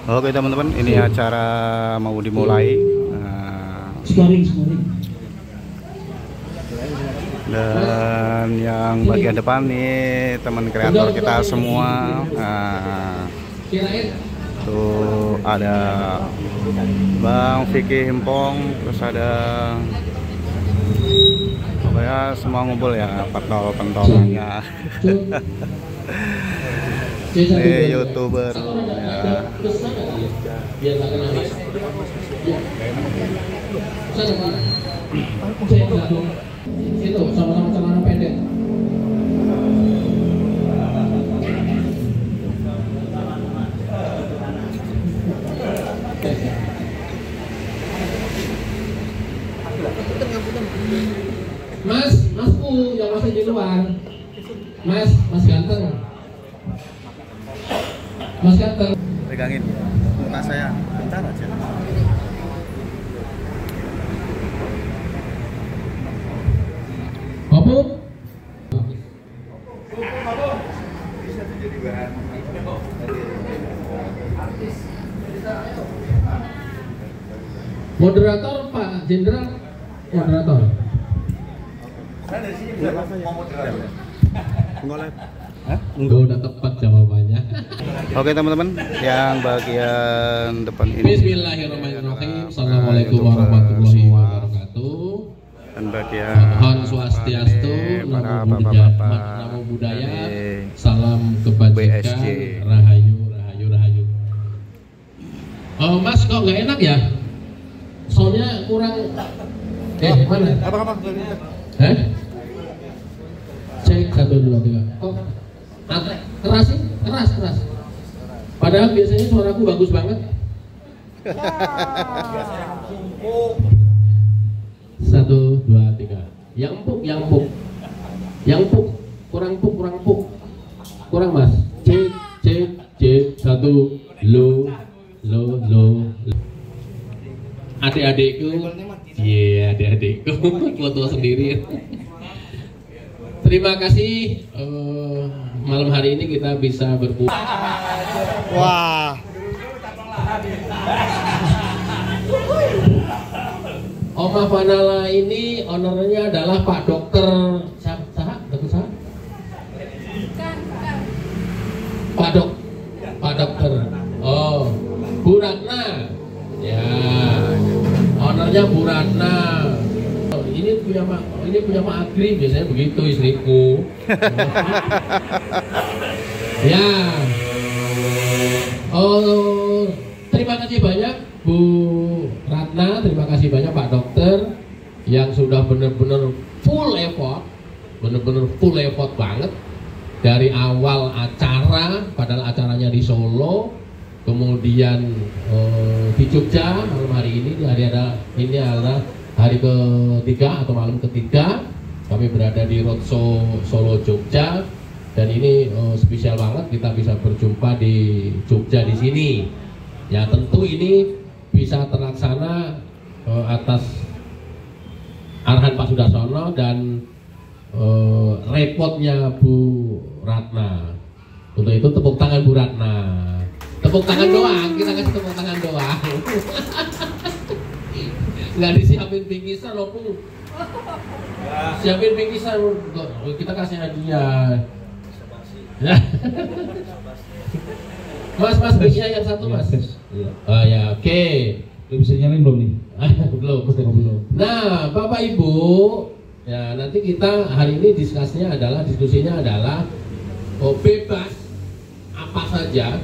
Oke teman-teman, ini acara mau dimulai. Dan yang bagian depan nih teman kreator kita semua. Tuh ada Bang Vicky Himpong, terus ada pokoknya semua ngumpul ya, pentol-pentolnya. Ini YouTuber ya. Itu sama-sama celana pendek. Masku yang masih di luar. Mas ganteng. Mas ganteng. Pegangin muka saya bentar aja. Bapak. Bisa jadi bahan. Moderator Pak Jenderal. Moderator. Saya dari sini bisa mau moderator. Enggak. Enggak, udah tepat jawabannya. Oke teman-teman, yang bagian depan ini. Bismillahirrahmanirrahim. Assalamualaikum warahmatullahi wabarakatuh. Dan bagian Om Swastiastu, Namo Buddhaya, salam kebajikan, rahayu. Mas kok nggak enak ya? Soalnya kurang. Mana? Apa? Cek 1, 2, 3. Kok keras sih? Keras. Padahal biasanya suaraku bagus banget. 1, 2, 3. Yang empuk. Kurang mas. Cek 1. Lo. Adik-adikku. Iya, adik-adikku. Foto sendiri. Terima kasih. Malam hari ini kita bisa berkumpul. Wah. Oma Vanala ini ownernya adalah Pak Dokter siapa? Pak Dokter. Oh, Bu Ratna. Ya, ownernya Bu Ratna. Ini punya Pak Agri, biasanya begitu istriku. Ya. Oh, terima kasih banyak Bu Ratna, terima kasih banyak Pak Dokter yang sudah benar-benar full effort banget dari awal acara, padahal acaranya di Solo, kemudian di Jogja malam hari ini adalah hari ketiga atau malam ketiga kami berada di Roadshow Solo Jogja, dan ini spesial banget kita bisa berjumpa di Jogja di sini. Ya tentu ini bisa terlaksana atas arahan Pak Sudarsono dan repotnya Bu Ratna. Untuk itu tepuk tangan Bu Ratna. Tepuk tangan doang, kita kasih tepuk tangan doang. Nggak disiapin bingkisan loh Bu. Siapin bingkisan, kita kasih hadiah. Mas bingkisnya yang satu mas. Oh ya, oke. Lu bisa nyalain belum nih? Belum. Nah, Bapak Ibu, ya nanti kita hari ini diskusinya adalah bebas apa saja.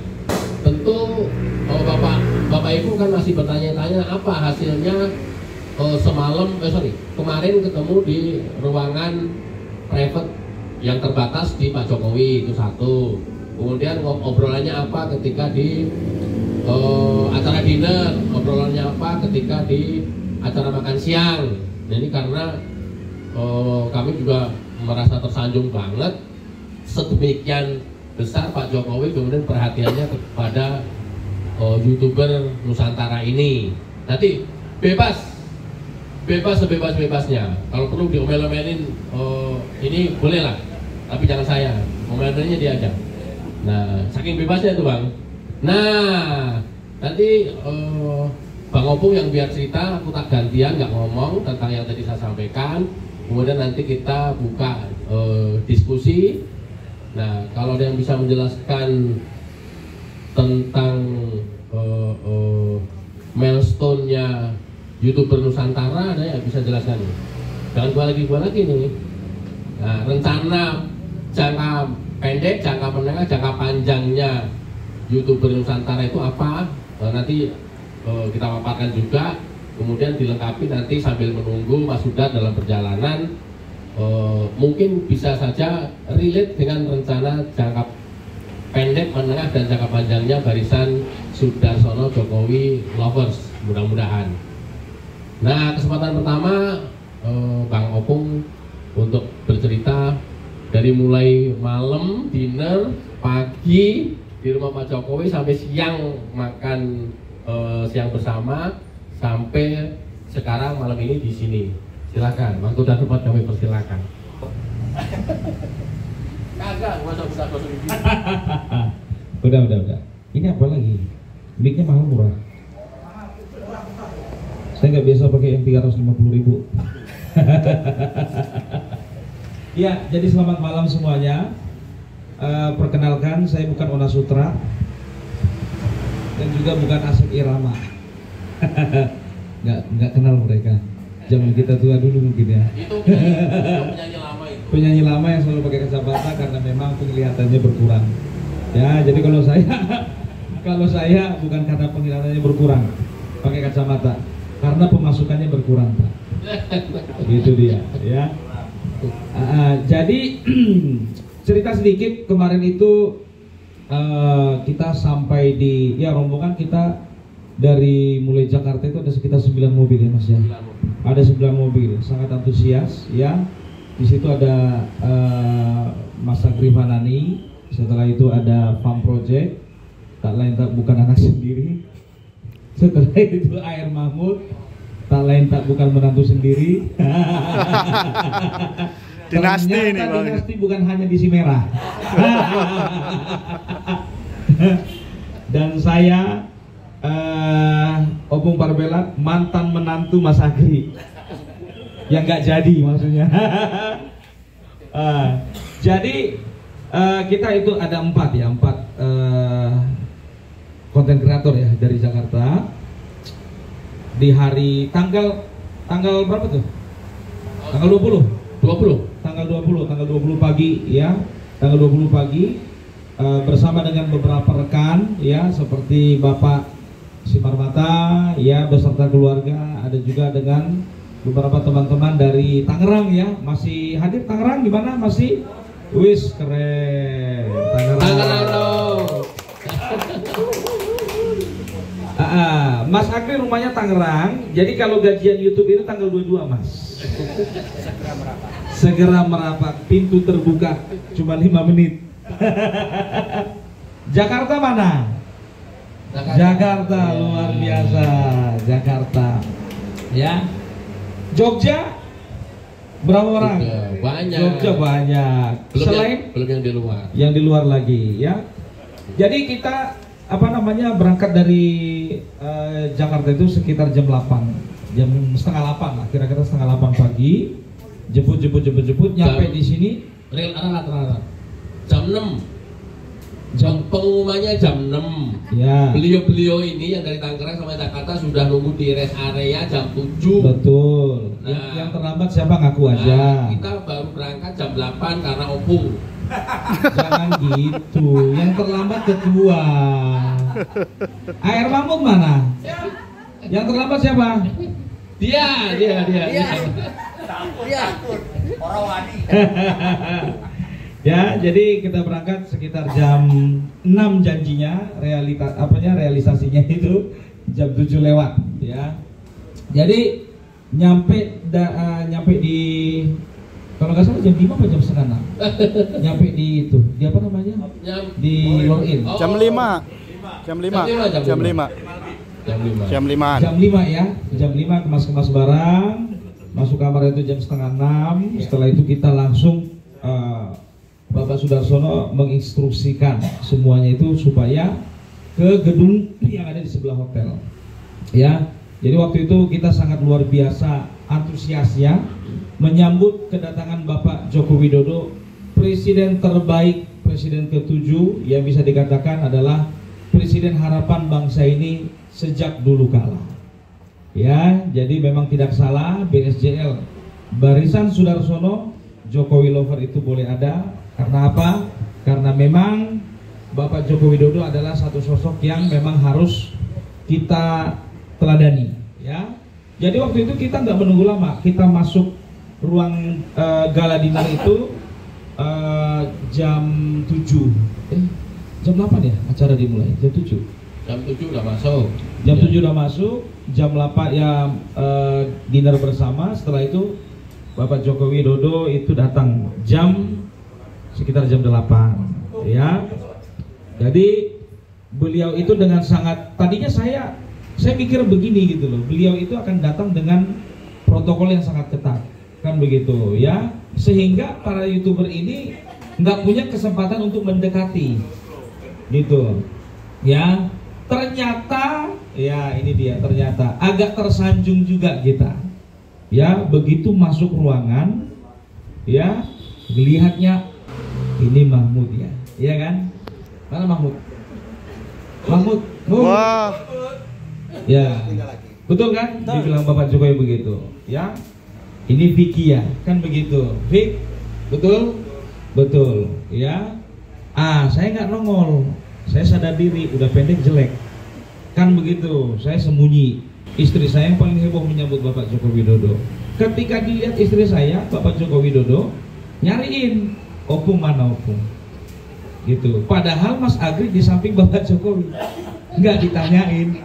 Tentu Bapak Ibu kan masih bertanya-tanya apa hasilnya kemarin ketemu di ruangan private yang terbatas di Pak Jokowi, itu satu. Kemudian obrolannya apa ketika di acara dinner, obrolannya apa ketika di acara makan siang. Nah, ini karena kami juga merasa tersanjung banget sedemikian besar Pak Jokowi kemudian perhatiannya kepada YouTuber Nusantara ini. Nanti bebas sebebas-bebasnya. Kalau perlu diomel-omelin ini boleh lah, tapi jangan saya, omelinnya dia aja. Nah, saking bebasnya itu Bang. Nah, Nanti Bang Opung yang biar cerita, aku tak gantian nggak ngomong tentang yang tadi saya sampaikan. Kemudian nanti kita buka diskusi. Nah, kalau ada yang bisa menjelaskan tentang milestone-nya YouTuber Nusantara, ada yang bisa jelaskan? Jangan gua lagi nih. Nah, rencana jangka pendek, jangka menengah, jangka panjangnya YouTuber Nusantara itu apa? Nanti kita paparkan juga. Kemudian dilengkapi nanti sambil menunggu Mas Sudar dalam perjalanan, mungkin bisa saja relate dengan rencana jangka pendek, menengah, dan jangka panjangnya barisan Sudarsono Jokowi Lovers, mudah-mudahan. Nah, kesempatan pertama Bang Opung untuk bercerita dari mulai malam, dinner, pagi di rumah Pak Jokowi sampai siang makan siang bersama, sampai sekarang malam ini di sini. Silakan, waktu dan tempat kami persilakan. Kagak, masa bisa kosong ini. Udah. Ini apa lagi? Mic-nya mahal murah. Saya nggak biasa pakai yang 350.000. Ya, jadi selamat malam semuanya. Perkenalkan, saya bukan Ona Sutra dan juga bukan Asep Irama. nggak kenal mereka. Zaman kita tua dulu mungkin ya. Itu penyanyi lama itu. Penyanyi lama yang selalu pakai kacamata karena memang penglihatannya berkurang. Ya, jadi kalau saya bukan karena penglihatannya berkurang, pakai kacamata, karena pemasukannya berkurang, Pak. Gitu dia, ya. Jadi cerita sedikit, kemarin itu kita sampai di, ya rombongan kita dari mulai Jakarta itu ada sekitar 9 mobil ya Mas ya. Ada 9 mobil, sangat antusias ya. Di situ ada Mas Agri Fanani, setelah itu ada Farm Project, tak lain tak bukan anak sendiri. Setelah itu Air Mahmud, tak lain tak bukan menantu sendiri. Dinasti ini Bang. Dinasti bukan hanya di Simerah. Dan saya Opung Parbelat, mantan menantu Mas Agri yang nggak jadi maksudnya. Jadi kita itu ada 4 konten kreator ya dari Jakarta. Di hari tanggal berapa tuh? Tanggal 20 pagi ya. Tanggal 20 pagi bersama dengan beberapa rekan ya, seperti Bapak Simarmata ya beserta keluarga, ada juga dengan beberapa teman-teman dari Tangerang ya. Masih hadir Tangerang gimana? Masih? Wis keren. Tangerang dong. Mas Agri rumahnya Tangerang. Jadi kalau gajian YouTube itu tanggal 22 Mas. Segera merapat. Pintu terbuka cuma 5 menit. Jakarta mana? Jakarta luar biasa. Jakarta ya. Jogja berapa orang? Banyak. Jogja banyak. Selain belum yang di luar. Yang di luar lagi ya. Jadi kita berangkat dari Jakarta itu sekitar jam 8, jam setengah 8 lah, kira-kira setengah 8 pagi. Jemput nyampe di sini rata-rata jam 6. Pengumumannya jam 6 ya. Beliau ini yang dari Tangerang sama Jakarta sudah nunggu di rest area jam 7. Betul. Yang terlambat siapa ngaku aja. Kita baru berangkat jam 8 karena Opung. Jangan gitu. Yang terlambat kedua. Air Mahmud mana? Yang terlambat siapa? Dia. Orang wani. Ya, jadi kita berangkat sekitar jam 6 janjinya, realisasinya itu jam 7 lewat ya. Jadi nyampe di, kalau nggak salah jam 5 atau jam setengah 6. Nyampe di itu, di apa namanya? Di login. Jam 5 ya. Jam 5 kemas barang, masuk kamar itu jam setengah 6. Setelah itu kita langsung Bapak Sudarsono menginstruksikan semuanya itu supaya ke gedung yang ada di sebelah hotel. Ya, jadi waktu itu kita sangat luar biasa antusiasnya menyambut kedatangan Bapak Joko Widodo, Presiden terbaik, Presiden ke-7 yang bisa dikatakan adalah Presiden harapan bangsa ini sejak dulu kala. Ya, jadi memang tidak salah BSJL Barisan Sudarsono Jokowi Lover itu boleh ada. Karena apa? Karena memang Bapak Joko Widodo adalah satu sosok yang memang harus kita teladani. Ya, jadi waktu itu kita nggak menunggu lama, kita masuk ruang gala dinner itu jam 7. Jam 8 ya acara dimulai, jam 7. Jam 7 udah masuk. Jam 7 udah masuk, jam 8 ya dinner bersama. Setelah itu Bapak Joko Widodo itu datang sekitar jam 8 ya. Jadi beliau itu dengan sangat, tadinya saya mikir begini gitu loh, beliau itu akan datang dengan protokol yang sangat ketat, kan begitu ya, sehingga para YouTuber ini nggak punya kesempatan untuk mendekati gitu ya. Ternyata ya ini dia, ternyata agak tersanjung juga kita ya, begitu masuk ruangan ya, lihatnya ini Mahmud ya kan, mana Mahmud Wah. ya betul kan, dibilang Bapak Jokowi begitu ya. Ini Vicky ya kan begitu, Vic, betul ya. Saya nggak nongol, saya sadar diri udah pendek jelek kan begitu, saya sembunyi. Istri saya yang paling heboh menyambut Bapak Joko Widodo. Ketika dilihat istri saya, Bapak Joko Widodo nyariin opung mana opung gitu, padahal Mas Agri di samping Bapak Jokowi, nggak ditanyain.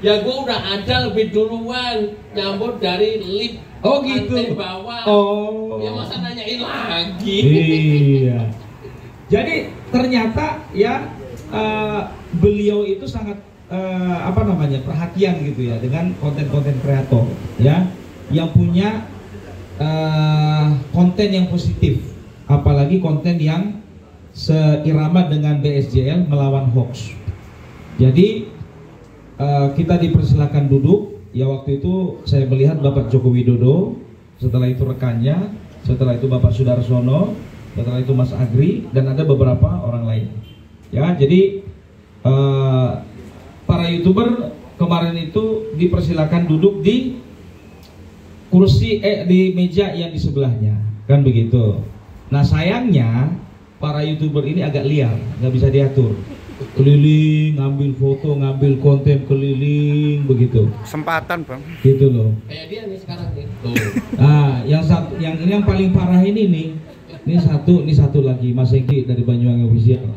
Ya gue udah ada lebih duluan nyambut dari lift. Oh gitu. Lantai bawah. Oh. Ya masa nanyain lagi. Iya. Jadi ternyata ya beliau itu sangat perhatian gitu ya dengan konten-konten kreator ya, yang punya konten yang positif, apalagi konten yang seirama dengan BSJL melawan hoax. Jadi kita dipersilakan duduk ya. Waktu itu saya melihat Bapak Joko Widodo, setelah itu rekannya, setelah itu Bapak Sudarsono, setelah itu Mas Agri, dan ada beberapa orang lain ya. Jadi para YouTuber kemarin itu dipersilakan duduk di kursi di meja yang di sebelahnya, kan begitu. Nah sayangnya para YouTuber ini agak liar, nggak bisa diatur, keliling ngambil foto, ngambil konten, keliling begitu. Kesempatan bang. Gitu loh. Kayak dia nih sekarang nih. Tuh. Yang ini yang paling parah ini nih. Ini satu lagi, Mas Eki dari Banyuwangi Official.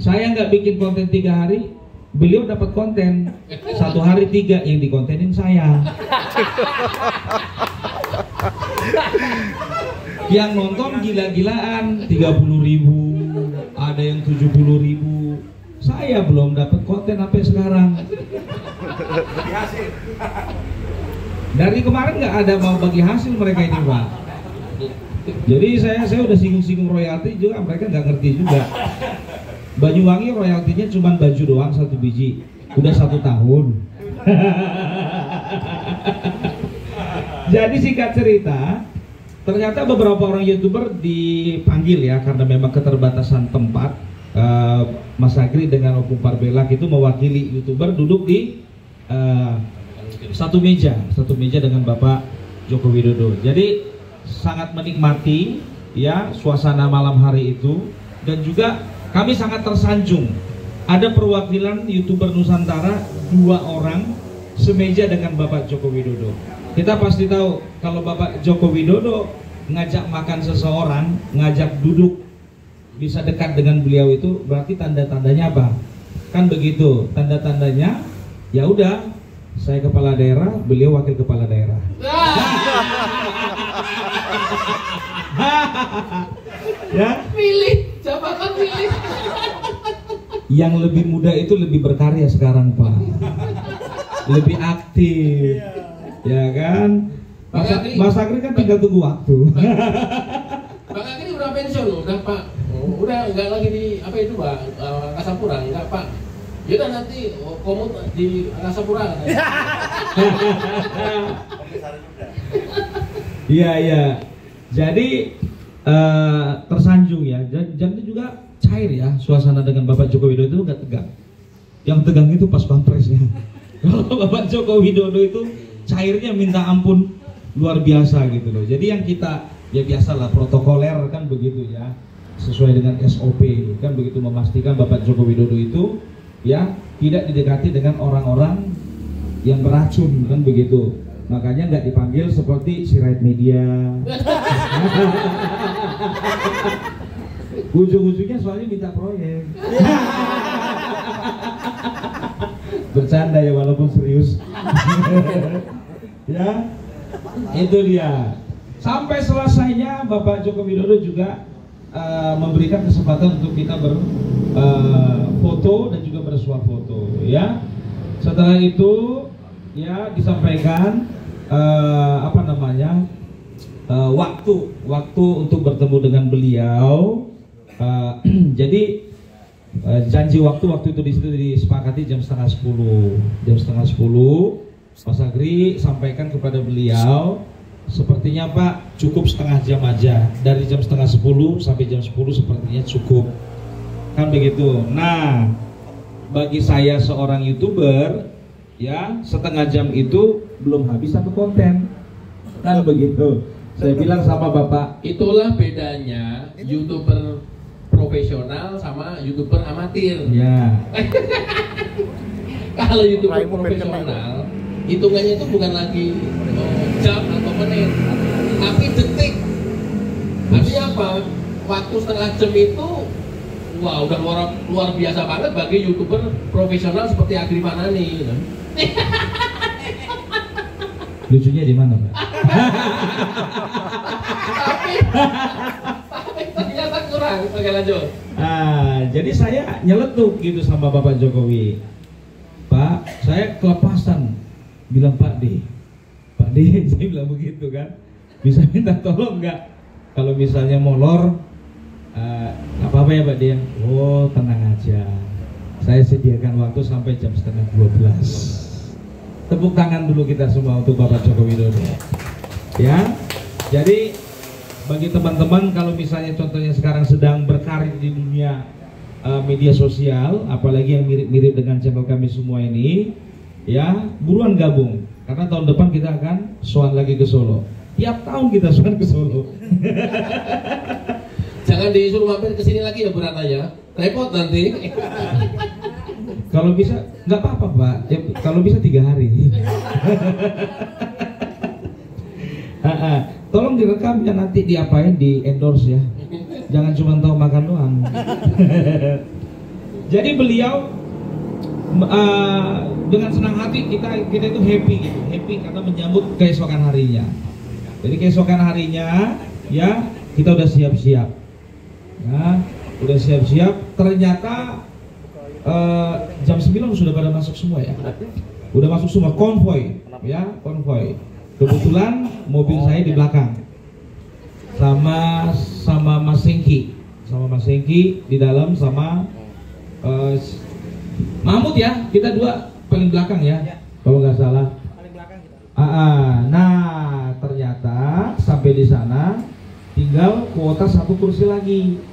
Saya nggak bikin konten 3 hari, beliau dapat konten 1 hari 3 yang dikontenin saya. Yang nonton gila-gilaan 30.000, ada yang 70.000. Saya belum dapat konten sampai sekarang. Dari kemarin nggak ada mau bagi hasil mereka ini Pak. Jadi saya udah singgung-singgung royalti juga, mereka nggak ngerti juga. Banyuwangi royaltinya cuma baju doang 1 biji, udah 1 tahun. Jadi singkat cerita, ternyata beberapa orang YouTuber dipanggil ya, karena memang keterbatasan tempat. Mas Agri dengan Opung Parbelak itu mewakili YouTuber duduk di satu meja dengan Bapak Joko Widodo. Jadi sangat menikmati ya suasana malam hari itu, dan juga kami sangat tersanjung ada perwakilan YouTuber Nusantara 2 orang semeja dengan Bapak Joko Widodo. Kita pasti tahu kalau Bapak Joko Widodo ngajak makan seseorang, ngajak duduk bisa dekat dengan beliau, itu berarti tanda-tandanya apa? Kan begitu, tanda-tandanya ya udah, saya kepala daerah, beliau wakil kepala daerah. Ya, Pilih, jabatan pilih. yang lebih muda itu lebih berkarya sekarang Pak, lebih aktif, ya kan? Mas Agri kan tinggal tunggu waktu. Bang Agri udah pensiun, udah Pak. Udah nggak lagi di apa itu Pak, Angkasa Pura, nggak Pak. Yaudah nanti komut di Angkasa Pura. Iya iya. Jadi tersanjung ya. Jadi juga cair ya suasana dengan Bapak Joko Widodo itu nggak tegang. Yang tegang itu pas pampresnya. Kalau Bapak Joko Widodo itu cairnya minta ampun luar biasa gitu loh. Jadi yang kita ya biasalah protokoler kan begitu ya. Sesuai dengan SOP kan begitu, memastikan Bapak Joko Widodo itu ya tidak didekati dengan orang-orang yang beracun kan begitu. Makanya nggak dipanggil seperti sirait media. Ujung-ujungnya soalnya minta proyek. Bercanda ya walaupun serius. Ya, itu dia. Sampai selesainya Bapak Joko Widodo juga memberikan kesempatan untuk kita berfoto dan juga bersuah foto. Ya, setelah itu ya disampaikan waktu untuk bertemu dengan beliau. Jadi janji waktu itu di situ disepakati jam setengah 10. Mas Agri sampaikan kepada beliau, sepertinya Pak cukup setengah jam aja, dari jam setengah 10 sampai jam 10 sepertinya cukup, kan begitu. Nah, bagi saya seorang YouTuber ya setengah jam itu belum habis satu konten, kan begitu. Saya bilang sama Bapak, itulah bedanya YouTuber profesional sama YouTuber amatir. ya. Kalau YouTuber profesional hitungannya itu bukan lagi jam atau menit, tapi detik. Artinya apa? Waktu setengah jam itu wah udah luar biasa banget bagi YouTuber profesional seperti Agri Fanani. Lucunya di mana, Pak? Tapi ternyata kurang. Oke, lanjut. Jadi saya nyeletuk gitu sama Bapak Jokowi. Pak, saya kelepasan. Bilang Pak D, saya bilang begitu kan. Bisa minta tolong nggak? Kalau misalnya molor, apa-apa ya Pak D? Oh, tenang aja. Saya sediakan waktu sampai jam 11:30. Tepuk tangan dulu kita semua untuk Bapak Joko Widodo. Ya, jadi bagi teman-teman kalau misalnya contohnya sekarang sedang berkarir di dunia media sosial, apalagi yang mirip-mirip dengan channel kami semua ini, ya buruan gabung. Karena tahun depan kita akan soan lagi ke Solo. Tiap tahun kita soan ke Solo. Jangan disuruh mampir ke sini lagi ya Bu Ratna, repot nanti. Kalau bisa nggak apa-apa Pak, ya, kalau bisa 3 hari. Tolong direkam ya, nanti diapain, di endorse ya. Jangan cuma tahu makan doang. Jadi beliau dengan senang hati kita itu happy karena menyambut keesokan harinya. Jadi keesokan harinya ya kita udah siap-siap. Ya, udah siap-siap. Ternyata jam 9 sudah pada masuk semua ya. Udah masuk semua konvoy ya, konvoy. Kebetulan mobil saya di belakang. Sama Mas Sengki. Sama Mas Sengki di dalam sama Mahmud ya. Kita dua paling belakang ya. Kalau nggak salah. Paling belakang kita. Nah, ternyata sampai di sana tinggal kuota 1 kursi lagi.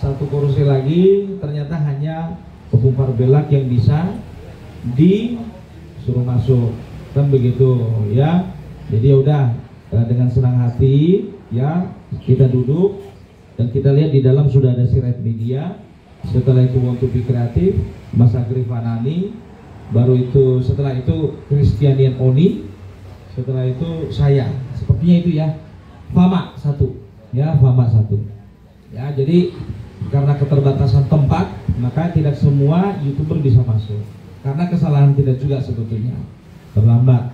1 kursi lagi, ternyata hanya Opung Parbelak yang bisa disuruh masuk, kan begitu ya. Jadi ya udah dengan senang hati ya kita duduk dan kita lihat di dalam sudah ada Sirait Media. Setelah itu Want to Be Creative, Mas Agri Fanani, baru itu setelah itu Christianian Oni, setelah itu saya, sepertinya itu ya. Fama 1 ya, Fama 1 ya. Jadi karena keterbatasan tempat, maka tidak semua YouTuber bisa masuk. Karena kesalahan tidak juga sebetulnya, terlambat.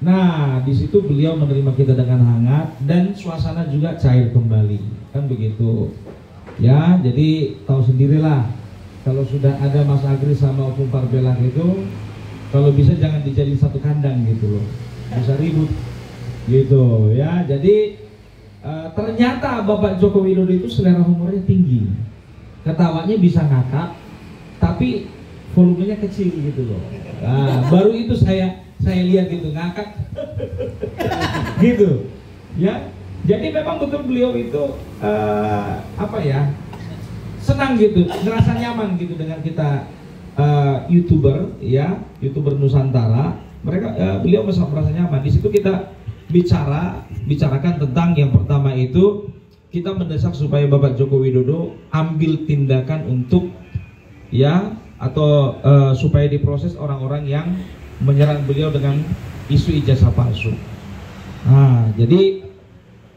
Nah, di situ beliau menerima kita dengan hangat dan suasana juga cair kembali, kan begitu. Ya, jadi tahu sendirilah kalau sudah ada Mas Agri sama Opung Parbelak itu, kalau bisa jangan dijadiin satu kandang gitu loh, bisa ribut gitu ya. Jadi ternyata Bapak Joko Widodo itu selera humornya tinggi, ketawanya bisa ngakak, tapi volumenya kecil gitu loh. Nah, baru itu saya lihat gitu ngakak, gitu, ya. Jadi memang betul beliau itu senang gitu, ngerasa nyaman gitu dengan kita YouTuber, ya, YouTuber Nusantara. Beliau merasa nyaman. Di situ kita bicarakan tentang yang pertama itu kita mendesak supaya Bapak Joko Widodo ambil tindakan untuk supaya diproses orang-orang yang menyerang beliau dengan isu ijazah palsu. Nah, jadi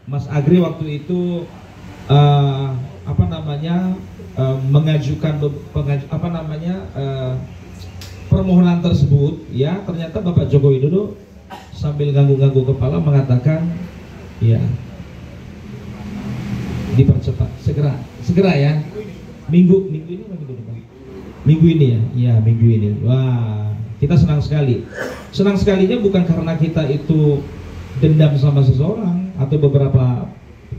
Mas Agri waktu itu mengajukan permohonan tersebut, ya, ternyata Bapak Joko Widodo sambil ganggu-ganggu kepala mengatakan, ya, dipercepat, segera ya, minggu ini atau minggu depan? Minggu ini ya, iya minggu ini. Wah, kita senang sekali. Senang sekalinya bukan karena kita itu dendam sama seseorang atau beberapa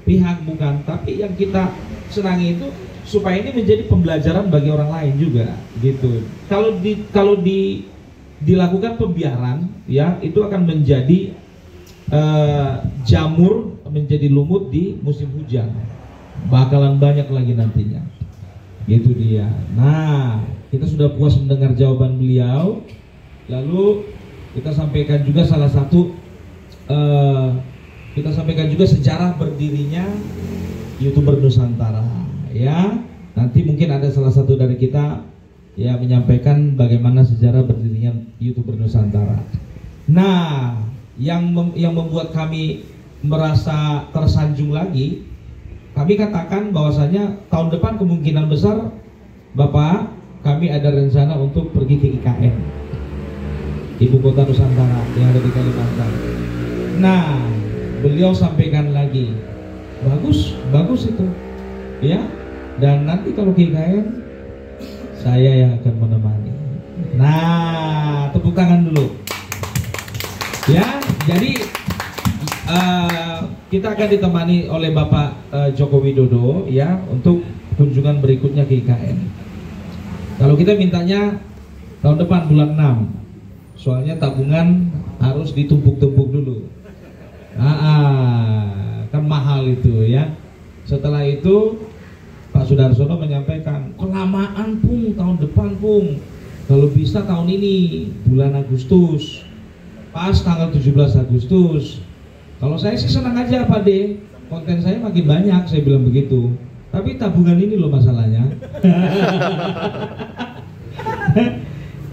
pihak, bukan, tapi yang kita senangi itu supaya ini menjadi pembelajaran bagi orang lain juga, gitu. Kalau dilakukan pembiaran, ya, itu akan menjadi jamur, menjadi lumut di musim hujan. Bakalan banyak lagi nantinya, gitu dia. Nah, kita sudah puas mendengar jawaban beliau. Lalu kita sampaikan juga sejarah berdirinya YouTuber Nusantara, ya. Nanti mungkin ada salah satu dari kita ya menyampaikan bagaimana sejarah berdirinya YouTuber Nusantara. Nah, yang membuat kami merasa tersanjung lagi, kami katakan bahwasanya tahun depan kemungkinan besar Bapak, kami ada rencana untuk pergi ke IKN, Ibu Kota Nusantara yang ada di Kalimantan. Nah, beliau sampaikan lagi, bagus itu, ya. Dan nanti kalau ke IKN, saya yang akan menemani. Nah, tepuk tangan dulu, ya. Jadi kita akan ditemani oleh Bapak Joko Widodo, ya, untuk kunjungan berikutnya ke IKN. Kalau kita mintanya tahun depan bulan 6, soalnya tabungan harus ditumpuk-tumpuk dulu. Kan mahal itu, ya. Setelah itu Pak Sudarsono menyampaikan, kelamaan Pung, tahun depan Pung, kalau bisa tahun ini bulan Agustus, pas tanggal 17 Agustus. Kalau saya sih senang aja Pak De, konten saya makin banyak, saya bilang begitu. Tapi tabungan ini loh masalahnya.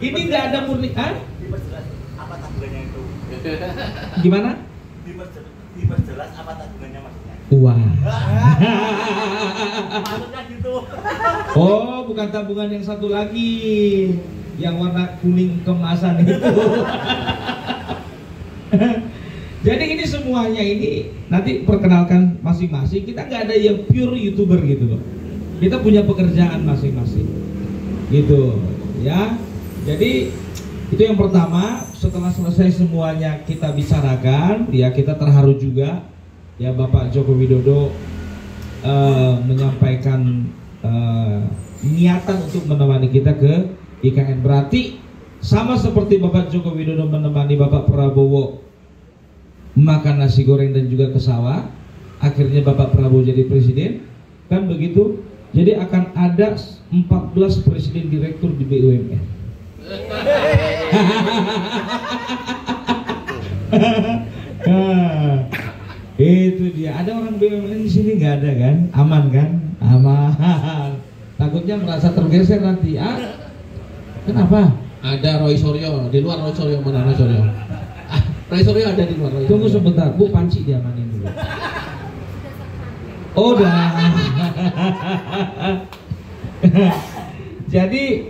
Ini nggak ada murni, Diperjelas apa tabungannya itu? Gimana? Diperjelas apa tabungannya maksudnya? Wah. Maksudnya gitu. Oh, bukan tabungan yang satu lagi, yang warna kuning kemasan itu. Jadi ini semuanya ini nanti perkenalkan masing-masing. Kita nggak ada yang pure YouTuber gitu loh. Kita punya pekerjaan masing-masing, gitu, ya. Jadi itu yang pertama. Setelah selesai semuanya kita bicarakan, ya, kita terharu juga, ya, Bapak Joko Widodo menyampaikan niatan untuk menemani kita ke IKN. Berarti sama seperti Bapak Joko Widodo menemani Bapak Prabowo makan nasi goreng dan juga ke sawah, akhirnya Bapak Prabowo jadi presiden, kan begitu. Jadi akan ada 14 presiden direktur di BUMN. Itu dia. Ada orang BUMN di sini nggak ada kan? Aman kan? Aman. Takutnya merasa tergeser nanti. Kenapa? Ada Roy Suryo, di luar Roy Suryo, mana Roy Suryo? Roy Suryo ada di luar. Tunggu sebentar, Bu, panci diamanin dulu. Oh, dah. Jadi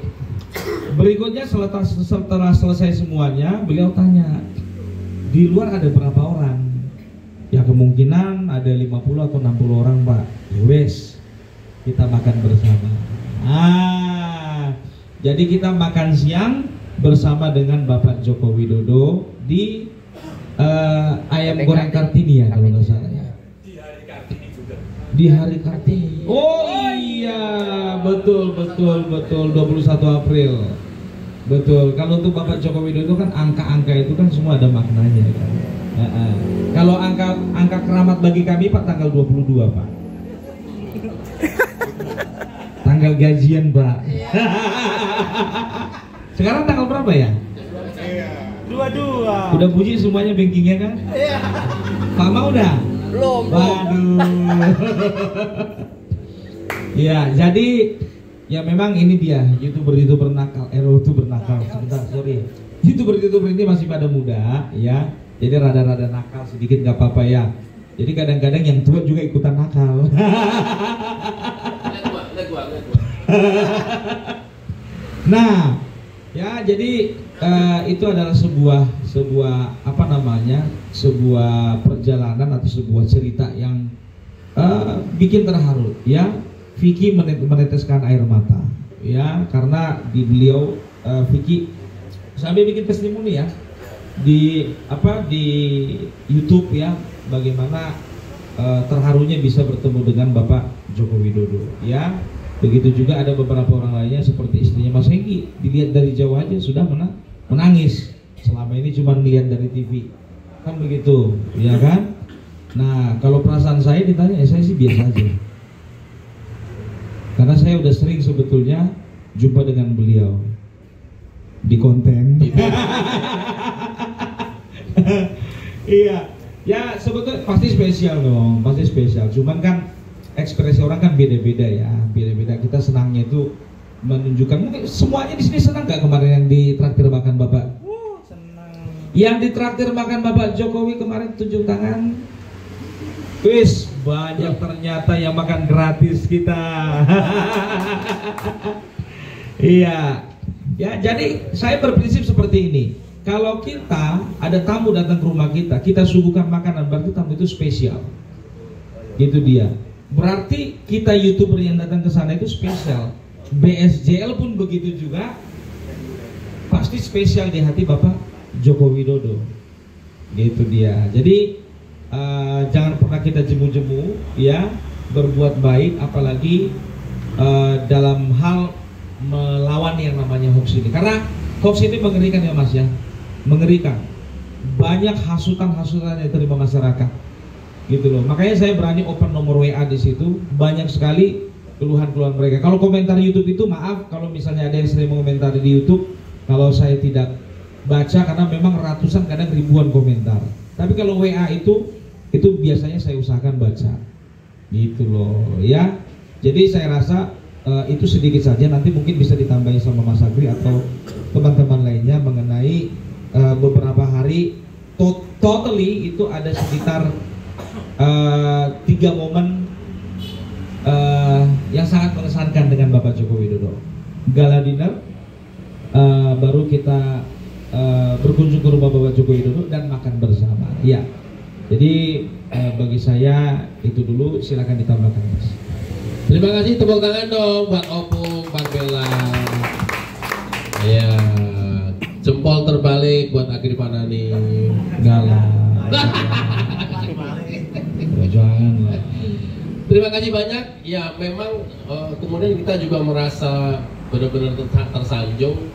berikutnya setelah selesai semuanya, beliau tanya, di luar ada berapa orang? Ya kemungkinan ada 50 atau 60 orang, Pak. Ya wes, kita makan bersama. Jadi kita makan siang bersama dengan Bapak Joko Widodo di ayam goreng Kartini, ya kalau nggak salah, ya. Di hari Kartini juga. Di hari Kartini. Oh iya, betul 21 April. Betul. Kalau untuk Bapak Joko Widodo kan angka-angka itu kan semua ada maknanya kan. Kalau angka keramat bagi kami Pak tanggal 22 Pak. Tanggal gajian Pak. Sekarang tanggal berapa ya? 22. Udah puji semuanya bankingnya kan? Iya. Mama udah? Belum. Waduh. Ya, jadi ya memang ini dia YouTuber nakal. YouTuber nakal. Sebentar, sorry. YouTuber ini masih pada muda, ya. Jadi rada-rada nakal sedikit nggak apa-apa ya. Jadi kadang-kadang yang tua juga ikutan nakal. Nah, ya jadi itu adalah sebuah apa namanya, sebuah perjalanan atau sebuah cerita yang bikin terharu ya. Vicky meneteskan air mata ya, karena di beliau Vicky sampai bikin testimoni ya di YouTube ya, bagaimana terharunya bisa bertemu dengan Bapak Joko Widodo ya. Begitu juga ada beberapa orang lainnya seperti istrinya Mas Hengki, dilihat dari jauh aja sudah menangis. Selama ini cuma melihat dari TV kan begitu ya kan. Nah kalau perasaan saya ditanya saya sih biasa aja, karena saya udah sering sebetulnya jumpa dengan beliau di konten. Iya ya, sebetulnya pasti spesial dong, pasti spesial. Cuman kan ekspresi orang kan beda-beda ya, beda-beda. Kita senangnya itu menunjukkan, mungkin semuanya di sini senang gak kemarin yang ditraktir makan Bapak? Senang. Yang ditraktir makan Bapak Jokowi kemarin tunjuk tangan. Wis, banyak ternyata yang makan gratis kita. Iya. Ya, jadi saya berprinsip seperti ini. Kalau kita ada tamu datang ke rumah kita, kita suguhkan makanan, berarti tamu itu spesial. Gitu dia. Berarti kita YouTuber yang datang ke sana itu spesial. BSJL pun begitu juga, pasti spesial di hati Bapak Joko Widodo. Gitu dia. Jadi jangan pernah kita jemu-jemu ya, berbuat baik, apalagi dalam hal melawan yang namanya hoax ini. Karena hoax ini mengerikan ya Mas ya, mengerikan. Banyak hasutan-hasutan yang diterima masyarakat. Gitu loh. Makanya saya berani open nomor WA di situ, banyak sekali keluhan-keluhan mereka. Kalau komentar YouTube itu maaf kalau misalnya ada yang sering mengomentari di YouTube, kalau saya tidak baca karena memang ratusan kadang ribuan komentar. Tapi kalau WA itu biasanya saya usahakan baca. Gitu loh ya. Jadi saya rasa itu sedikit saja, nanti mungkin bisa ditambahin sama Mas Agri atau teman-teman lainnya mengenai beberapa hari totally itu ada sekitar 3 momen yang sangat mengesankan dengan Bapak Joko Widodo. Gala dinner, baru kita berkunjung ke rumah Bapak Joko Widodo dan makan bersama. Ya, jadi bagi saya itu dulu, silakan ditambahkan Mas. Terima kasih, tepuk tangan dong buat Opung, Pak Bella. Ya, jempol terbalik buat Agri Panani. Galah. Jangan lah. Terima kasih banyak. Ya memang kemudian kita juga merasa benar-benar tersanjung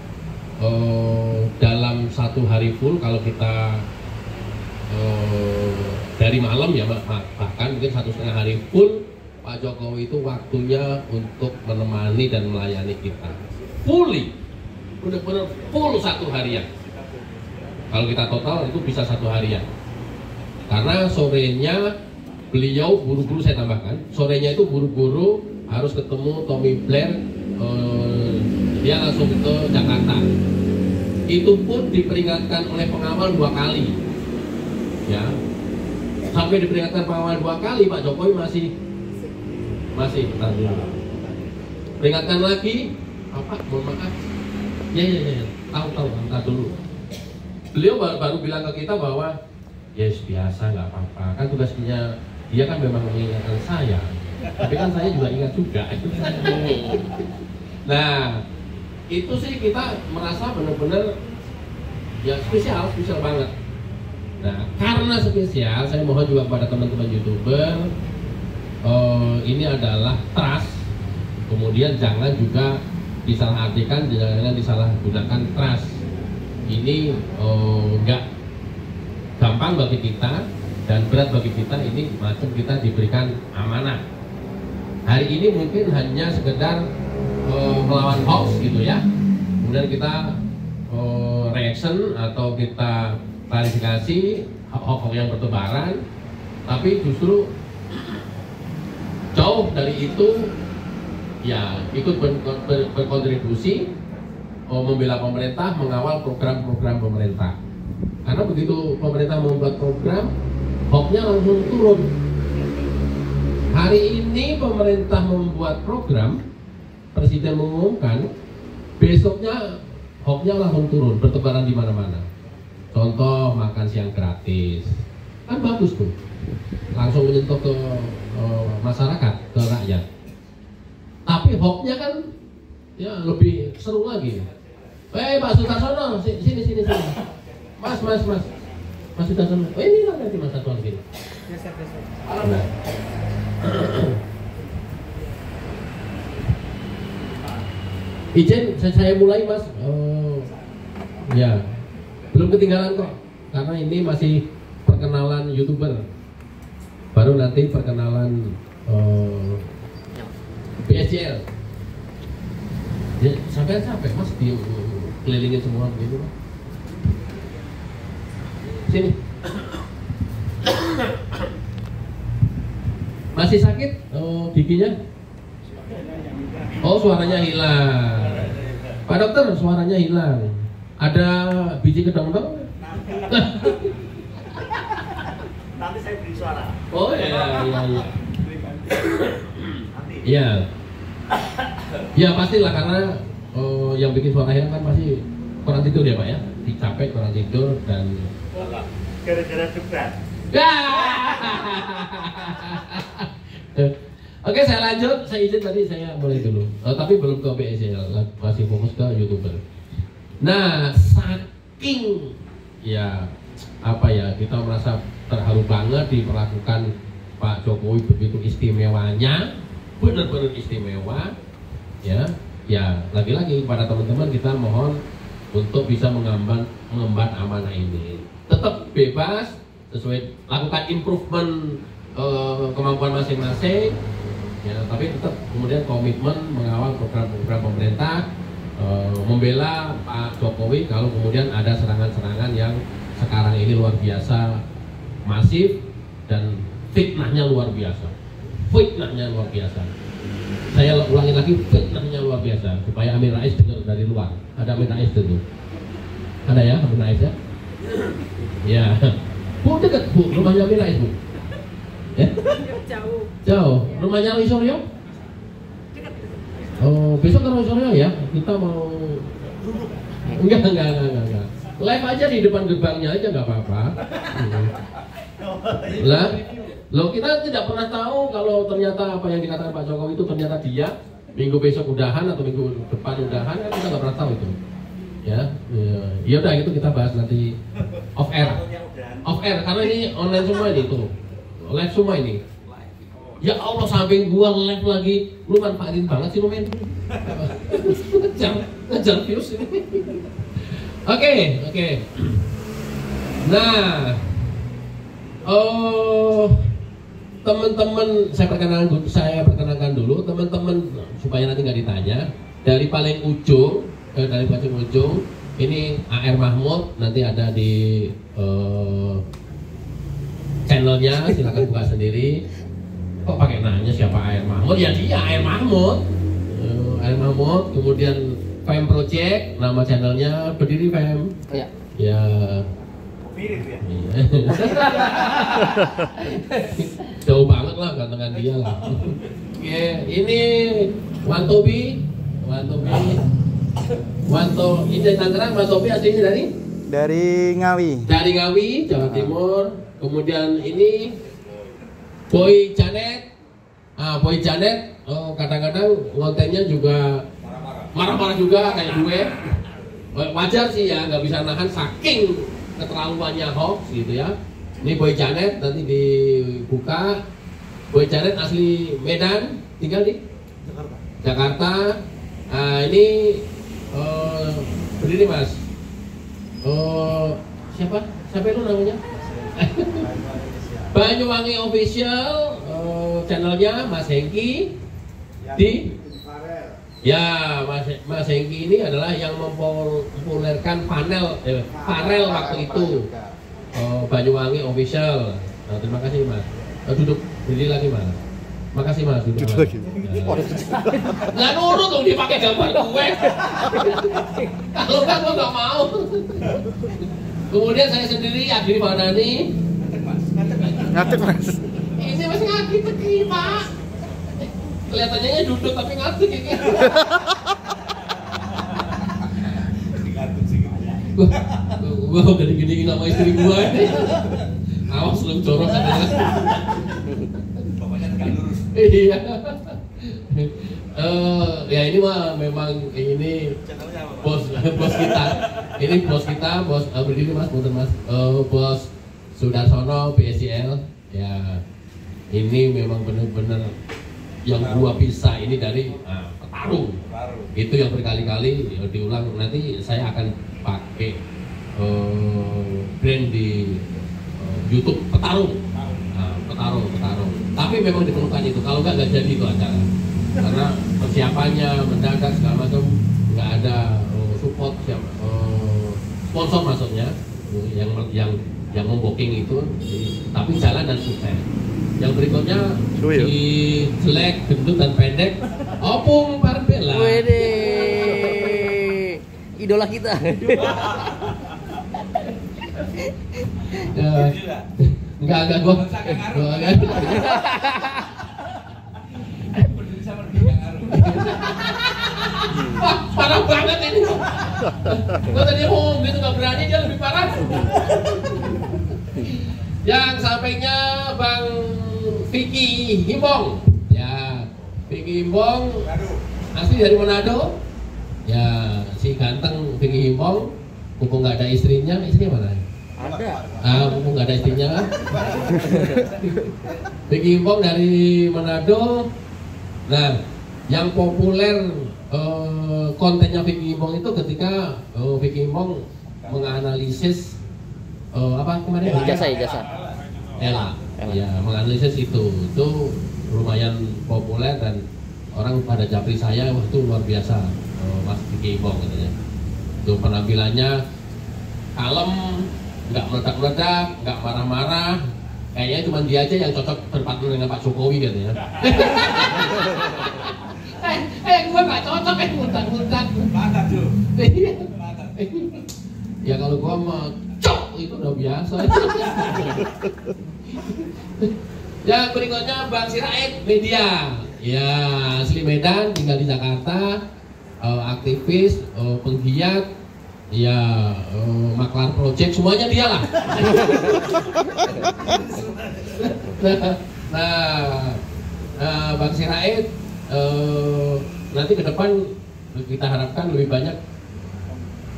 dalam satu hari full. Kalau kita dari malam ya, bahkan mungkin 1,5 hari full, Pak Jokowi itu waktunya untuk menemani dan melayani kita fully, benar-benar full 1 harian. Kalau kita total itu bisa 1 harian, karena sorenya beliau buru-buru, saya tambahkan, sorenya itu buru-buru harus ketemu Tommy Blair, dia langsung ke Jakarta. Itu pun diperingatkan oleh pengawal 2 kali, ya. Sampai diperingatkan pengawal 2 kali, Pak Jokowi masih bentar dulu. Peringatkan lagi, apa? Mohon maaf. Ya, tahu, bentar dulu. Beliau baru bilang ke kita bahwa yes, biasa, nggak apa-apa. Kan tugasnya dia kan memang mengingatkan saya, tapi kan saya juga ingat juga. Nah, itu sih kita merasa benar-benar ya spesial banget. Nah, karena spesial, saya mohon juga kepada teman-teman YouTuber ini adalah trust, kemudian jangan juga disalahartikan, jangan disalahgunakan trust. Ini nggak gampang bagi kita dan berat bagi kita ini macam kita diberikan amanah. Hari ini mungkin hanya sekedar melawan hoax gitu ya, kemudian kita reaction atau kita klarifikasi hoax yang bertebaran, tapi justru jauh dari itu ya ikut berkontribusi membela pemerintah, mengawal program-program pemerintah. Karena begitu pemerintah membuat program, hoaxnya langsung turun. Hari ini pemerintah membuat program, presiden mengumumkan, besoknya hoaxnya langsung turun, bertebaran di mana-mana. Contoh makan siang gratis, kan bagus tuh, langsung menyentuh ke masyarakat, ke rakyat. Tapi hoaxnya kan ya lebih seru lagi. Pak Sutarsono, sini. Mas Sutarsono. Ini lah nanti Mas Satuan sini. Nah. Izin saya mulai Mas. Ya, belum ketinggalan kok, karena ini masih perkenalan YouTuber. Baru nanti perkenalan PSJL. Ya, sampai Mas dikelilingin semua begitu. Sini. Masih sakit giginya? Oh, suaranya hilang. Pak dokter, suaranya hilang. Ada biji kedong-dong? Nanti saya beri suara. Oh iya. Nanti. Iya. Ya pastilah, karena yang bikin suara hilang kan pasti kurang tidur ya Pak ya. Capek, kurang tidur dan Gara-gara debat. Oke, saya lanjut. Saya izin tadi saya mulai dulu. Tapi belum ke PSJL, masih fokus ke YouTuber. Nah, saking ya apa ya, kita merasa terharu banget diperlakukan Pak Jokowi begitu istimewanya, benar-benar istimewa. Ya lagi-lagi pada teman-teman kita mohon untuk bisa mengemban amanah ini. Tetap bebas, sesuai, lakukan improvement kemampuan masing-masing, ya, tapi tetap kemudian komitmen mengawal program-program pemerintah, membela Pak Jokowi kalau kemudian ada serangan-serangan yang sekarang ini luar biasa masif dan fitnahnya luar biasa. Saya ulangi lagi, fitnahnya luar biasa, supaya Amin Rais dengar dari luar. Ada Amin Rais dulu. Ada ya Amin Rais ya? Ya. Bu, dekat Bu, rumahnya Amin Rais Bu. Ya? Jauh. Rumahnya Roy Suryo? Oh, besok ke Roy Suryo ya? Kita mau enggak. Live aja di depan gerbangnya aja nggak apa-apa. Lah, loh kita tidak pernah tahu kalau ternyata apa yang dikatakan Pak Jokowi itu ternyata dia minggu besok udahan atau minggu depan udahan, kan kita nggak pernah tahu itu. Ya udah, itu kita bahas nanti off air karena ini online semua ini tuh, live semua ini. Ya Allah, samping gua live lagi, lu manfaatin banget sih lu men. ngejar views ini. Oke. Nah, teman-teman, saya perkenalkan dulu teman-teman supaya nanti nggak ditanya. Dari paling ujung ini AR Mahmud, nanti ada di channelnya, silakan buka sendiri. Kok pakai nanya siapa AR Mahmud? Ya dia AR Mahmud. Kemudian Fame Project, nama channelnya, berdiri Fame. Ya. Mirip ya? Iya. Jauh banget lah gantengan dia lah. Oke, ini Wantobi. Ini dari Tangerang. Wantobi aslinya Dari Ngawi. Dari Ngawi, Jawa Timur. Kemudian ini Boy Janet. Boy Janet, kadang-kadang kontennya juga marah-marah juga kayak gue. Wajar sih ya, nggak bisa nahan saking keterlaluannya hoax gitu ya. Ini Boy Janet, nanti dibuka Boy Jared asli Medan, tinggal di Jakarta. Nah, ini berdiri Mas. Siapa itu namanya? Banyuwangi Official, channelnya Mas Hengki di. Ya, Mas Hengki ini adalah yang mempopulerkan Farel waktu itu. Banyuwangi Official. Nah, terima kasih Mas. Duduk, berdiri lagi Mas. Makasih Mas. Duduk lagi. Nggak nurut dong dipakai gambar gue. Kalau nggak gue nggak mau. Kemudian saya sendiri Adri Manani. Ngadeg Mas. Ini masih ngadeg Pak. Kelihatannya duduk tapi ngadeg ini. Gua udah digini sama istri gua ini. Awas lu jorok katanya. Bapaknya tegak lurus. Iya. Ya ini mah memang ini bos kita. Ini bos kita, berdiri Mas, punten Mas. Bos Sudarsono PSCL. Ya ini memang benar-benar yang gua bisa ini dari petarung. Itu yang berkali-kali diulang. Nanti saya akan pakai brand di YouTube petarung. Petarung. Tapi memang diperlukan itu. Kalau nggak jadi itu acara. Karena persiapannya mendadak segala macam, nggak ada support sponsor maksudnya yang membooking itu. Tapi jalan dan sukses. Yang berikutnya di jelek, gendut dan pendek, Opung Parbella. Wede, idola kita. Enggak gua. Wah, parah banget ini. Gua tadi ngomong gitu nggak berani, dia lebih parah. Yang sampingnya Bang Vicky Himbong. Ya, Vicky Himbong asli dari Manado. Ya, si ganteng Vicky Himbong. Mumpung nggak ada istrinya mana? Ada. Mumpung nggak ada istrinya. Vicky Himbong dari Manado. Nah, yang populer kontennya Vicky Himbong itu ketika Vicky Himbong menganalisis apa kemarin? Ijazah. Ella. Ya, menganalisis itu lumayan populer dan orang pada japri saya wah itu luar biasa Mas Vicky Himbong katanya. Itu penampilannya kalem, nggak meledak-meledak, nggak marah-marah. Kayaknya cuma dia aja yang cocok berpartner dengan Pak Jokowi katanya. Gue nggak cocok muntah-muntah. Mantap tuh. Ya kalau gua mah cok itu udah biasa. Yang berikutnya Bang Sirait Media. Ya asli Medan, tinggal di Jakarta, aktivis, penggiat, ya maklar project semuanya dia lah. Nah, Bang Sirait nanti ke depan kita harapkan lebih banyak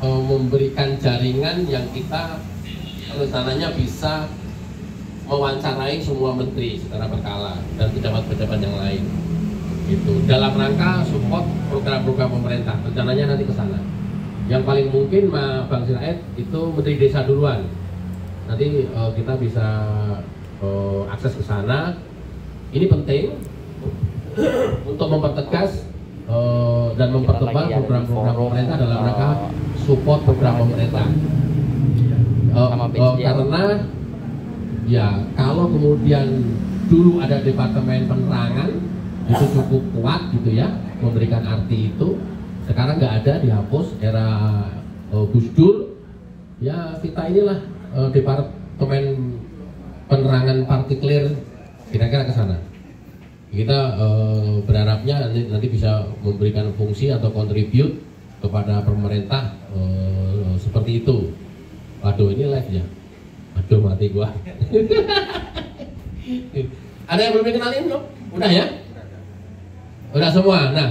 memberikan jaringan yang kita rencananya bisa mewawancarai semua menteri secara berkala dan pejabat-pejabat yang lain. Itu dalam rangka support program-program pemerintah. Rencananya nanti ke sana. Yang paling mungkin Bang Sirait itu Menteri Desa duluan. Nanti kita bisa akses ke sana. Ini penting untuk mempertegas dan mempertebal program-program pemerintah dalam rangka support program pemerintah. Karena ya kalau kemudian dulu ada Departemen Penerangan itu cukup kuat gitu ya memberikan arti itu, sekarang nggak ada, dihapus era Gus Dur. Ya kita inilah Departemen Penerangan Partikelir kira-kira ke sana. Kita berharapnya nanti bisa memberikan fungsi atau kontribut kepada pemerintah seperti itu. Waduh ini live ya. Waduh mati gua. Ada yang belum dikenalin belum? Udah ya? Udah semua. Nah.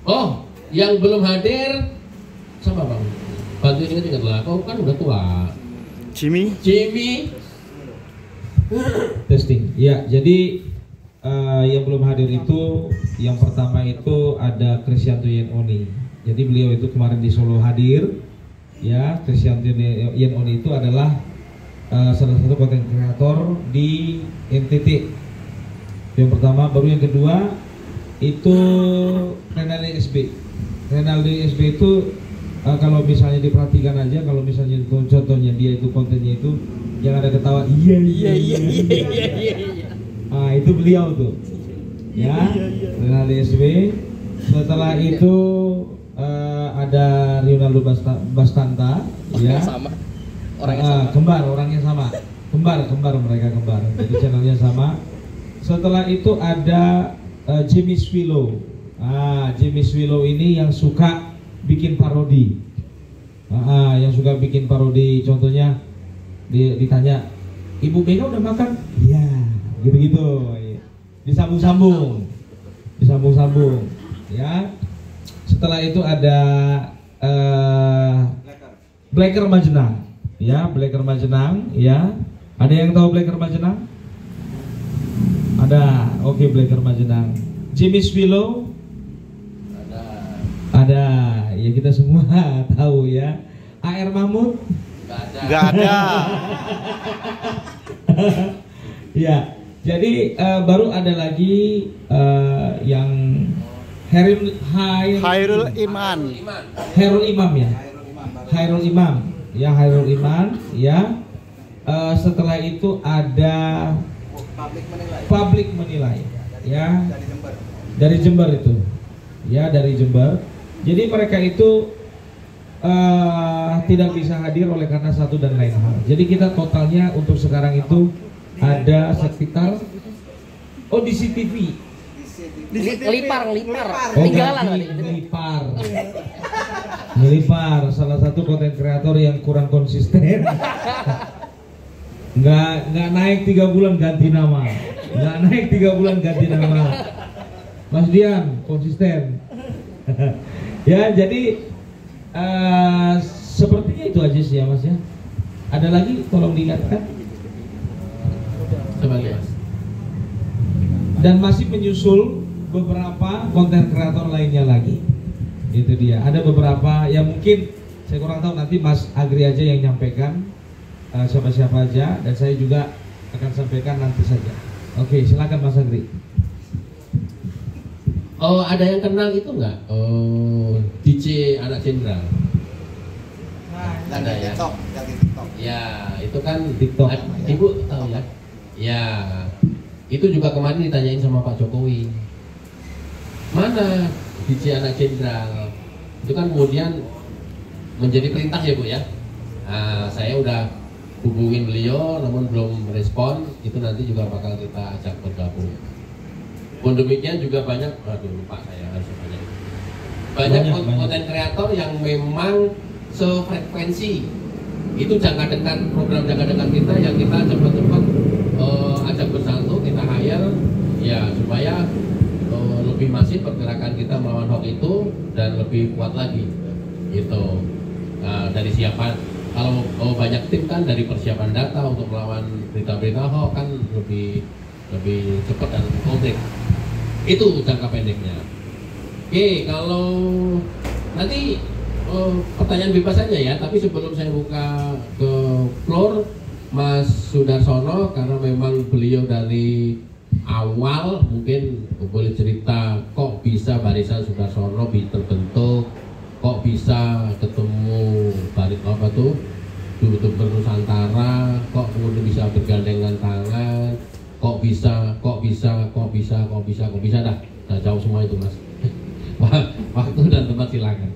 Oh, yang belum hadir sama Bang. Bantu ingat lah. Kau kan udah tua. Jimmy. Testing. Ya, jadi yang belum hadir itu yang pertama itu ada Krisyanto Yenoni. Jadi beliau itu kemarin di Solo hadir. Ya, Krisyanto Yenoni itu adalah salah satu konten kreator di NTT. Yang pertama, baru yang kedua itu Renaldi SB. Renaldi SB itu kalau misalnya diperhatikan aja, kalau misalnya contohnya dia itu kontennya itu yang ada ketawa iya. Ah, itu beliau tuh. Ya, Renaldi SB. Setelah itu ada Ronaldo Bastanta, ya. Sama. Orangnya sama. Kembar, orangnya sama. Kembar mereka kembar. Jadi channelnya sama. Setelah itu ada Jimmy Swilo. Jimmy Swilo ini yang suka bikin parodi. Yang suka bikin parodi, contohnya ditanya, Ibu Mega udah makan? Iya, gitu-gitu. Disambung-sambung. Ya. Setelah itu ada Blacker Majenang. Ya, Blacker Majenang, ya. Ada yang tahu Blacker Majenang? Ada. Oke, Blacker Majenang. Jimmy Swilo? Ada. Ya, kita semua tahu ya. AR Mahmud? Nggak ada. Ya. Jadi baru ada lagi yang Hairul Iman. Hairul Imam ya. Hairul Imam. Ya, Hairul Iman ya. Setelah itu ada Publik Menilai ya. Dari Jember itu. Ya, dari Jember. Jadi mereka itu tidak bisa hadir oleh karena satu dan lain hal. Jadi kita totalnya untuk sekarang itu ada sekitar di CTV. Ngelipar. Tinggalan Ngelipar, salah satu konten kreator yang kurang konsisten. Nggak naik 3 bulan ganti nama. Mas Dian konsisten. Ya, jadi sepertinya itu aja sih ya Mas ya. Ada lagi tolong diingatkan. Coba Mas. Dan masih menyusul beberapa konten kreator lainnya lagi. Itu dia. Ada beberapa yang mungkin saya kurang tahu, nanti Mas Agri aja yang nyampaikan siapa-siapa aja, dan saya juga akan sampaikan nanti saja. Oke, silakan Mas Agri. Ada yang kenal itu nggak? DJ Anak Jenderal. Ada ya. Yang di TikTok. Ya, itu kan TikTok. Ibu tahu ya? Ya, itu juga kemarin ditanyain sama Pak Jokowi. Mana DJ Anak Jenderal? Itu kan kemudian menjadi perintah ya Bu ya. Nah, saya udah hubungin beliau, namun belum respon. Itu nanti juga bakal kita ajak bergabung. Pun demikian juga banyak, lupa saya harus banyak konten kreator yang memang sefrekuensi. Itu jangka dekat, program jangka dekat kita yang kita cepat-cepat ajak bersatu, kita hire ya supaya lebih masif pergerakan kita melawan hoax itu dan lebih kuat lagi gitu. Dari siapa, kalau banyak tim kan dari persiapan data untuk melawan berita-berita hoax kan lebih cepat dan konkret. Itu jangka pendeknya. Oke, kalau nanti pertanyaan bebas saja ya, tapi sebelum saya buka ke floor Mas Sudarsono, karena memang beliau dari awal mungkin boleh cerita kok bisa Barisan Sudarsono terbentuk, kok bisa ketemu Gubernur Nusantara, kok kemudian bisa bergandengan tangan, kok bisa dah jauh semua itu Mas. Waktu dan tempat silakan.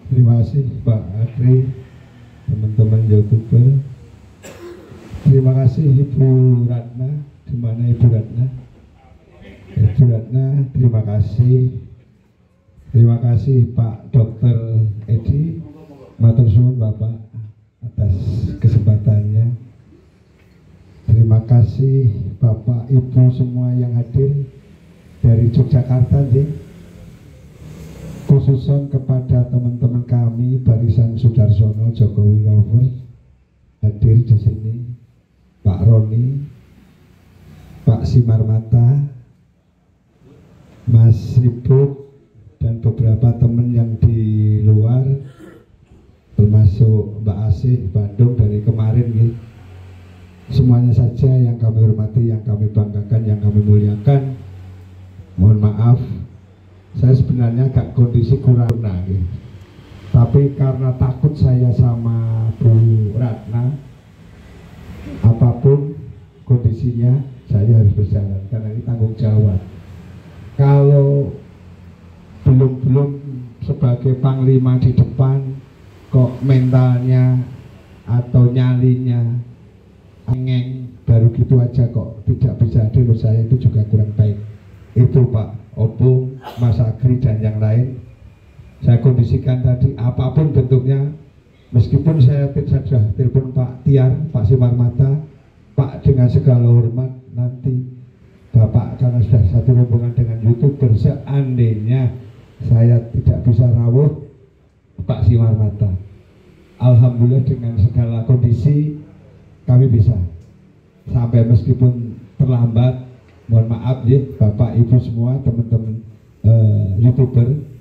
Terima kasih Pak Adri, teman-teman YouTuber. Terima kasih Ibu Ratna. Di mana Ibu Ratna? Ibu Ratna, terima kasih. Terima kasih Pak Dr. Edi. Matur suwun Bapak atas kesempatannya. Terima kasih Bapak Ibu semua yang hadir dari Yogyakarta, khususnya kepada teman-teman kami Barisan Sudarsono Jokowi Lovers. hadir di sini, Pak Roni, Pak Simarmata, Mas Ribut, dan beberapa teman yang di luar, termasuk Mbak Asih Bandung dari kemarin nih. Semuanya saja yang kami hormati, yang kami banggakan, yang kami muliakan. Mohon maaf, saya sebenarnya agak kondisi kurang gitu. Tapi karena takut saya sama Bu Ratna, apapun kondisinya saya harus berjalan karena ini tanggung jawab. Kalau belum sebagai panglima di depan kok mentalnya atau nyalinya engeng, baru gitu aja kok tidak bisa hadir, menurut saya itu juga kurang baik. Itu Pak Opung, Mas Agri dan yang lain saya kondisikan tadi apapun bentuknya, meskipun saya sudah telepon Pak Tiar, Pak Simarmata, Pak dengan segala hormat, nanti Bapak karena sudah satu rombongan dengan YouTuber, seandainya saya tidak bisa rawuh Pak Simarmata, alhamdulillah dengan segala kondisi kami bisa sampai meskipun terlambat. Mohon maaf ya Bapak Ibu semua, teman-teman YouTuber.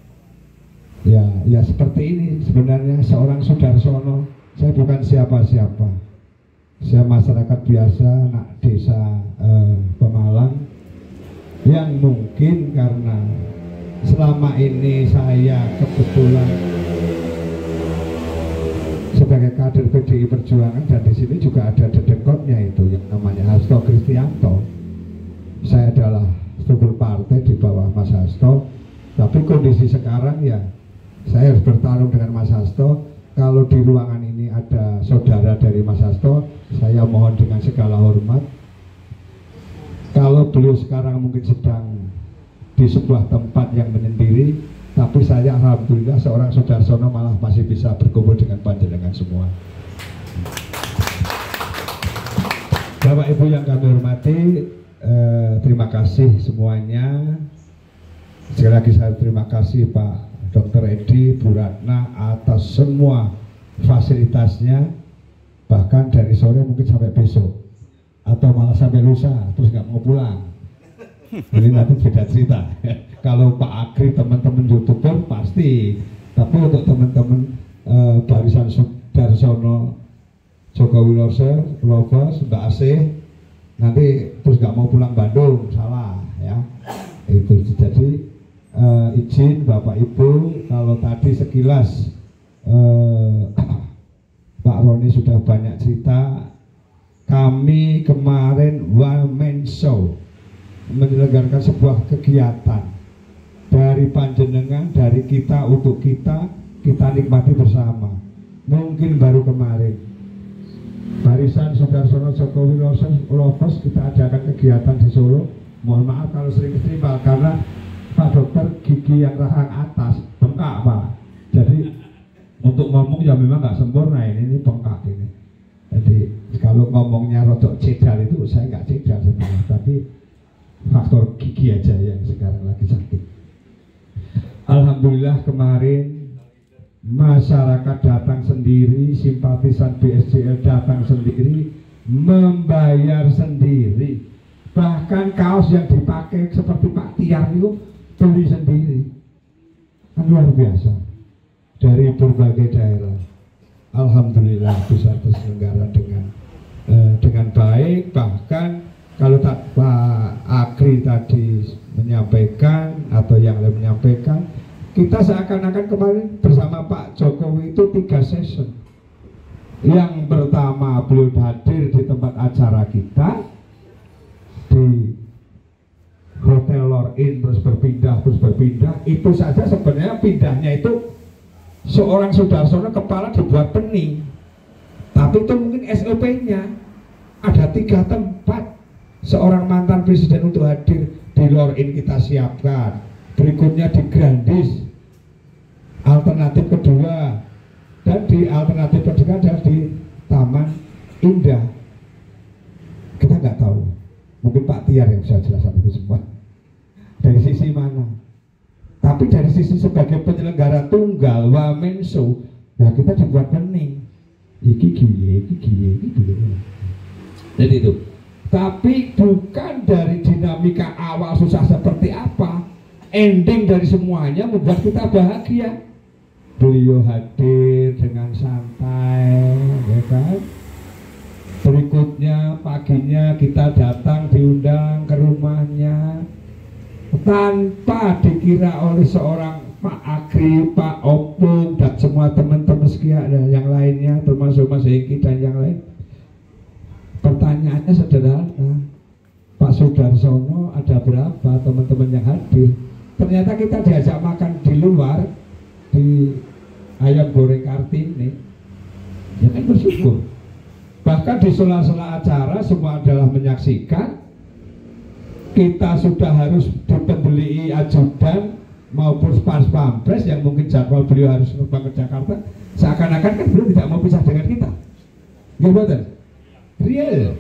Ya seperti ini sebenarnya seorang Sudarsono. Saya bukan siapa-siapa. Saya masyarakat biasa, anak desa Pemalang, yang mungkin karena selama ini saya kebetulan sebagai kader PDI Perjuangan, dan di sini juga ada dedekotnya itu yang namanya Hasto Kristianto. Saya adalah struktur partai di bawah Mas Hasto, tapi kondisi sekarang ya saya harus bertarung dengan Mas Hasto. Kalau di ruangan ini ada saudara dari Mas Hasto, saya mohon dengan segala hormat, kalau beliau sekarang mungkin sedang di sebuah tempat yang menyendiri, tapi saya alhamdulillah seorang Sudarsono malah masih bisa berkumpul dengan panjenengan semua. Bapak Ibu yang kami hormati, terima kasih semuanya. Sekali lagi saya terima kasih Pak Dr. Edi, Bu Ratna atas semua fasilitasnya, bahkan dari sore mungkin sampai besok atau malah sampai lusa terus nggak mau pulang. Ini nanti beda cerita. Kalau Pak Agri, teman-teman YouTuber pasti, tapi untuk teman-teman barisan Sudarsono, Jokowi Lovers, Mbak Asih, nanti terus nggak mau pulang Bandung, salah ya. Itu jadi izin Bapak Ibu, kalau tadi sekilas Pak Roni sudah banyak cerita. Kami kemarin one man show menyelenggarakan sebuah kegiatan dari panjenengan, dari kita untuk kita nikmati bersama. Mungkin baru kemarin barisan Sudarsono Jokowi Lovers kita adakan kegiatan di Solo. Mohon maaf kalau sering istimewa karena Pak Dokter gigi yang rahang atas bengkak Pak. Jadi untuk ngomong ya memang nggak sempurna, ini bengkak ini. Jadi kalau ngomongnya rodok cedal itu saya nggak cedal sebenarnya, tapi faktor gigi aja yang sekarang lagi sakit. Alhamdulillah kemarin masyarakat datang sendiri, simpatisan BSJL datang sendiri, membayar sendiri. Bahkan kaos yang dipakai seperti Pak Tiar itu beli sendiri. Kan luar biasa. Dari berbagai daerah. Alhamdulillah bisa terselenggara dengan baik. Bahkan kalau Pak Agri tadi menyampaikan atau yang lain menyampaikan, kita seakan-akan kemarin bersama Pak Jokowi itu 3 session. Yang pertama beliau hadir di tempat acara kita di Hotel Lor-In, terus berpindah. Itu saja sebenarnya pindahnya itu seorang Sudarsono kepala dibuat pening, tapi itu mungkin SOP-nya ada 3 tempat seorang mantan presiden untuk hadir. Di Lor-In kita siapkan, berikutnya di Grandis alternatif kedua, dan di alternatif ketiga adalah di Taman Indah. Kita nggak tahu, mungkin Pak Tiar yang bisa jelaskan itu semua dari sisi mana. Tapi dari sisi sebagai penyelenggara tunggal wamen show, ya kita dibuat pening. iki giye. Jadi itu. Tapi bukan dari dinamika awal susah seperti apa, ending dari semuanya membuat kita bahagia. Beliau hadir dengan santai, ya kan? Berikutnya paginya kita datang diundang ke rumahnya tanpa dikira oleh seorang Pak Agri, Pak Opung dan semua teman-teman sekian dan yang lainnya termasuk Mas Hengki dan yang lain. Pertanyaannya sederhana, Pak Sudarsono ada berapa teman-teman yang hadir? Ternyata kita diajak makan di luar di ayam goreng Kartini, ya kan bersyukur. Bahkan di sela-sela acara semua adalah menyaksikan. Kita sudah harus dipembeli ajudan maupun pas-pampres yang mungkin jadwal beliau harus terbang ke Jakarta. Seakan-akan kan beliau tidak mau pisah dengan kita. Gimana? Real.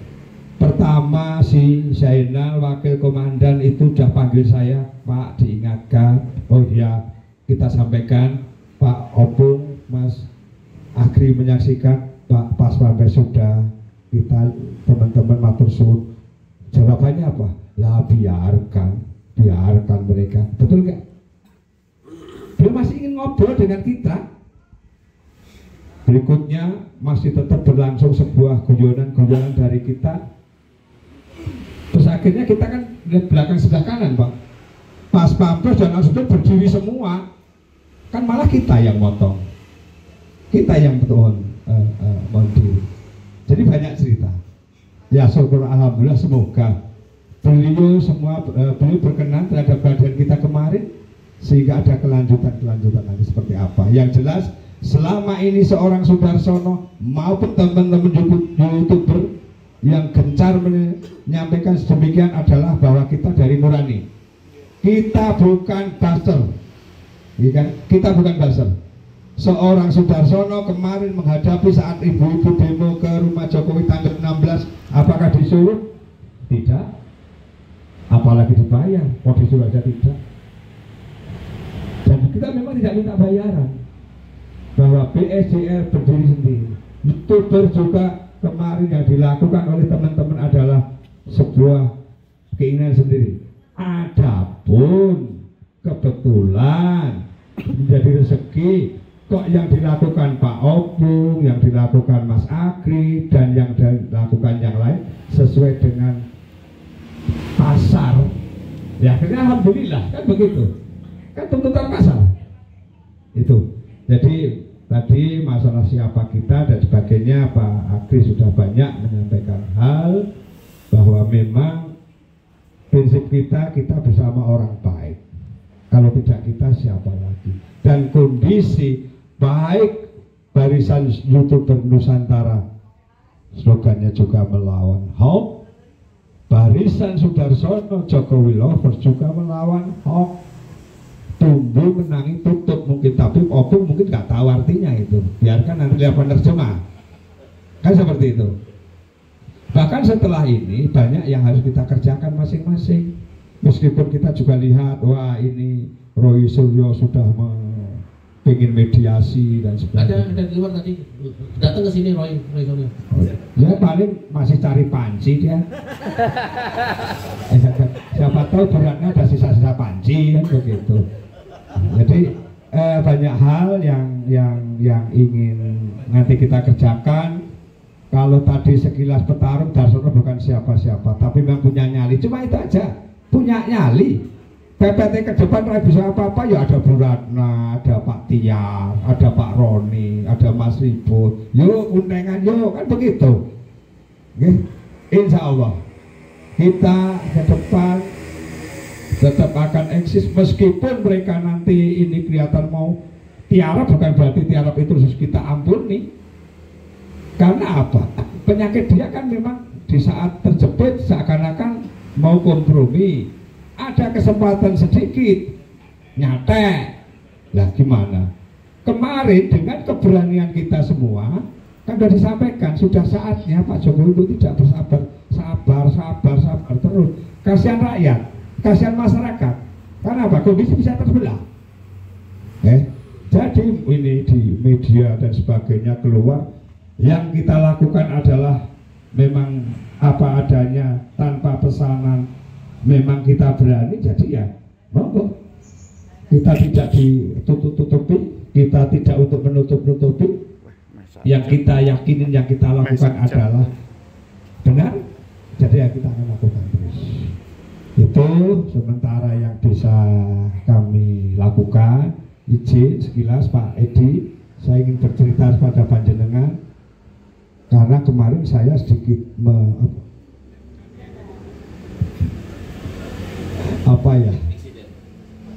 Pertama si Zainal wakil komandan itu sudah panggil saya, Pak, diingatkan. Oh iya, kita sampaikan. Pak Opung, Mas Agri menyaksikan, Pak Pas-Pampres sudah, kita teman-teman matur suwun. Jawabannya apa? Lah biarkan mereka. Betul nggak? Dia masih ingin ngobrol dengan kita. Berikutnya masih tetap berlangsung sebuah guyonan dari kita. Terus akhirnya kita kan lihat belakang sebelah kanan, Pak. Pas-Pampres dan Asudut berdiri semua. Kan malah kita yang motong, kita yang mohon diri. Jadi banyak cerita. Ya syukur alhamdulillah, semoga beliau berkenan terhadap badan kita kemarin sehingga ada kelanjutan nanti seperti apa. Yang jelas selama ini seorang Sudarsono maupun teman-teman YouTuber yang gencar menyampaikan sedemikian adalah bahwa kita dari nurani. Kita bukan buzzer. Kita bukan buzzer. Seorang Sudarsono kemarin menghadapi saat ibu-ibu demo ke rumah Jokowi tanggal 16, apakah disuruh? Tidak. Apalagi dibayar, kok disuruh aja tidak. Dan kita memang tidak minta bayaran. Bahwa BSJL berdiri sendiri. YouTuber juga kemarin yang dilakukan oleh teman-teman adalah sebuah keinginan sendiri. Adapun kebetulan menjadi rezeki kok yang dilakukan Pak Opung, yang dilakukan Mas Agri dan yang dilakukan yang lain sesuai dengan pasar. Ya akhirnya alhamdulillah kan begitu. Kan tuntutan pasar. Itu. Jadi tadi masalah siapa kita dan sebagainya Pak Agri sudah banyak menyampaikan hal bahwa memang prinsip kita bersama orang baik. Kalau tidak kita siapa lagi? Dan kondisi baik barisan YouTuber Nusantara slogannya juga melawan hoax. Barisan Sudarsono Jokowi Lovers juga melawan hoax. Tumbuh menangi tutup mungkin, tapi Opung mungkin nggak tahu artinya itu. Biarkan nanti lihat penerjemah. Kan seperti itu. Bahkan setelah ini banyak yang harus kita kerjakan masing-masing. Meskipun kita juga lihat, wah ini Roy Suryo sudah ingin mediasi dan sebagainya. Ada di luar tadi, datang ke sini Roy Suryo. Ya paling masih cari panci dia. Siapa tahu beratnya ada sisa-sisa panci kan begitu. Jadi banyak hal yang ingin nanti kita kerjakan. Kalau tadi sekilas petarung Darsono bukan siapa-siapa, tapi memang punya nyali. Cuma itu aja. Punya nyali. PPT ke depan tidak bisa apa-apa, ya ada Bu Ratna, ada Pak Tiar, ada Pak Roni, ada Mas Ribut. Yuk undangan yuk, kan begitu. Oke? Insya Allah kita ke depan tetap akan eksis meskipun mereka nanti ini kelihatan mau tiarap, bukan berarti tiarap itu harus kita ampuni. Karena apa? Penyakit dia kan memang di saat terjepit seakan-akan mau kompromi, ada kesempatan sedikit nyatek. Lah gimana? Kemarin dengan keberanian kita semua kan sudah disampaikan, sudah saatnya Pak Jokowi itu tidak bersabar, sabar terus. Kasihan rakyat, kasihan masyarakat. Karena apa? Kondisi bisa terbelah. Jadi ini di media dan sebagainya keluar Yang kita lakukan adalah memang apa adanya, tanpa pesanan. Memang kita berani, jadi ya monggo. Kita tidak ditutup-tutupi, kita tidak untuk menutup-nutupi. Yang kita yakinin, yang kita lakukan adalah benar, jadi ya kita akan lakukan terus. Itu sementara yang bisa kami lakukan. Izin sekilas Pak Edi, saya ingin bercerita kepada panjenengan karena kemarin saya sedikit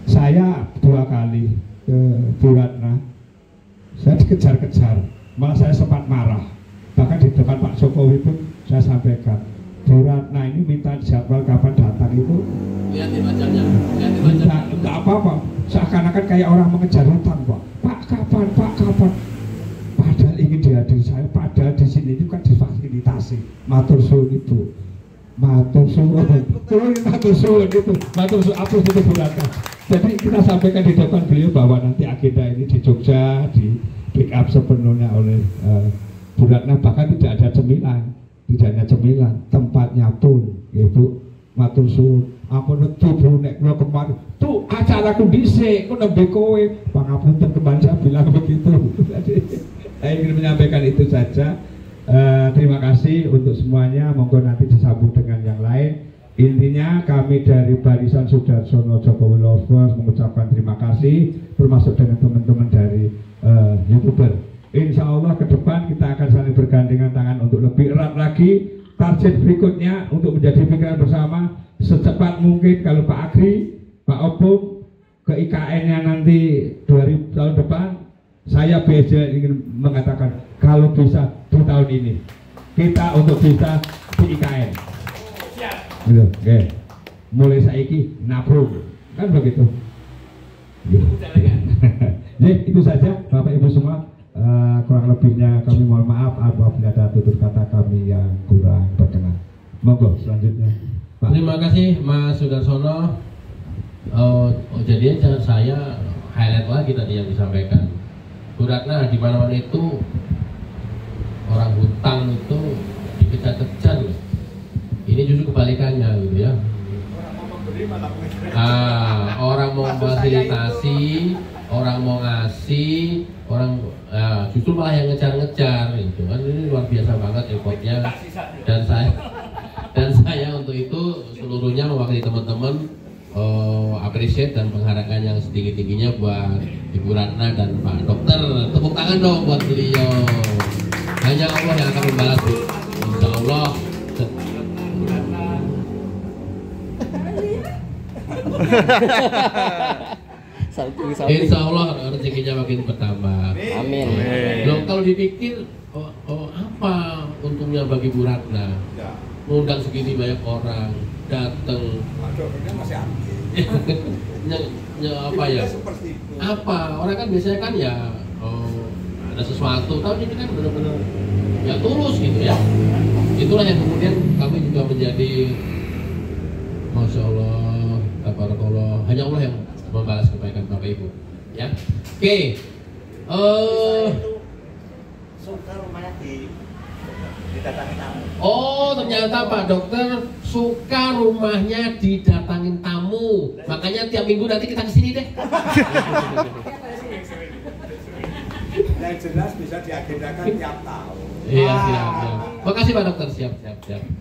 saya 2 kali ke Bu Ratna, saya dikejar-kejar, malah saya sempat marah. Bahkan di depan Pak Jokowi pun saya sampaikan, Bu Ratna ini minta jadwal kapan datang itu. Lihat di bacanya, Enggak apa-apa, seakan-akan kayak orang mengejar hutang, Pak. Pak kapan, Pak kapan? Padahal ingin dihadiri saya, padahal di sini itu kan difasilitasi. Matur suwun Ibu, matur suwun, matur suwun itu, matur suwun atus itu Bu Ratna. Jadi kita sampaikan di depan beliau bahwa nanti agenda ini di Jogja di backup sepenuhnya oleh Bu Ratna, bahkan tidak ada cemilan, tidak ada cemilan, tempatnya pun, Ibu. Matur suwun, aku netu Bu nek kula kemarin, tuh acaraku dhisik, kok nembe kowe. Pangapunten kemarin saya bilang begitu. Jadi saya ingin menyampaikan itu saja. Terima kasih untuk semuanya, monggo nanti disambung dengan yang lain. Intinya kami dari Barisan Sudarsono Jokowi Lovers mengucapkan terima kasih, termasuk dengan teman-teman dari YouTuber. Insya Allah ke depan kita akan saling bergandengan tangan untuk lebih erat lagi. Target berikutnya untuk menjadi pikiran bersama secepat mungkin. Kalau Pak Agri, Pak Opung ke IKN-nya nanti 2000 tahun depan, saya BSJ ingin mengatakan kalau bisa di tahun ini kita untuk bisa di IKN. Gitu, oke. Mulai saiki naprung, kan begitu. Jadi itu saja Bapak Ibu semua. Kurang lebihnya kami mohon maaf apabila ada tutur kata kami yang kurang berkenan. Monggo selanjutnya Pak. Terima kasih Mas Sudarsono. Jadinya saya highlight lagi tadi yang disampaikan Bu Ratna, di mana-mana itu orang hutang itu dikejar-kejar. Ini justru kebalikannya gitu ya. Orang mau fasilitasi, orang mau ngasih, orang justru malah yang ngejar-ngejar gitu kan. Ini luar biasa banget effortnya, dan saya untuk itu seluruhnya mewakili teman-teman appreciate dan penghargaan yang setinggi-tingginya buat Ibu Ratna dan Pak Dokter. Tepuk tangan dong buat beliau. Hanya Allah yang akan membalas, insya Allah. Insya Allah rezekinya makin bertambah. Amin. Loh, kalau dipikir apa untungnya bagi Bu Ratna? Ngundang segini banyak orang datang. Apa ya? Apa orang kan biasanya kan ya ada sesuatu, tapi ini kan benar-benar ya tulus gitu ya. Itulah yang kemudian kami juga menjadi Masya Allah, tabarakallah. Hanya Allah yang membalas kebaikan Bapak Ibu. Ya, oke. Suka rumahnya didatangi tamu. Oh, ternyata Pak Dokter suka rumahnya didatangin tamu. Makanya tiap minggu nanti kita kesini deh. Yang jelas bisa diagendakan tiap tahun. Iya, siap. Makasih Pak Dokter, siap.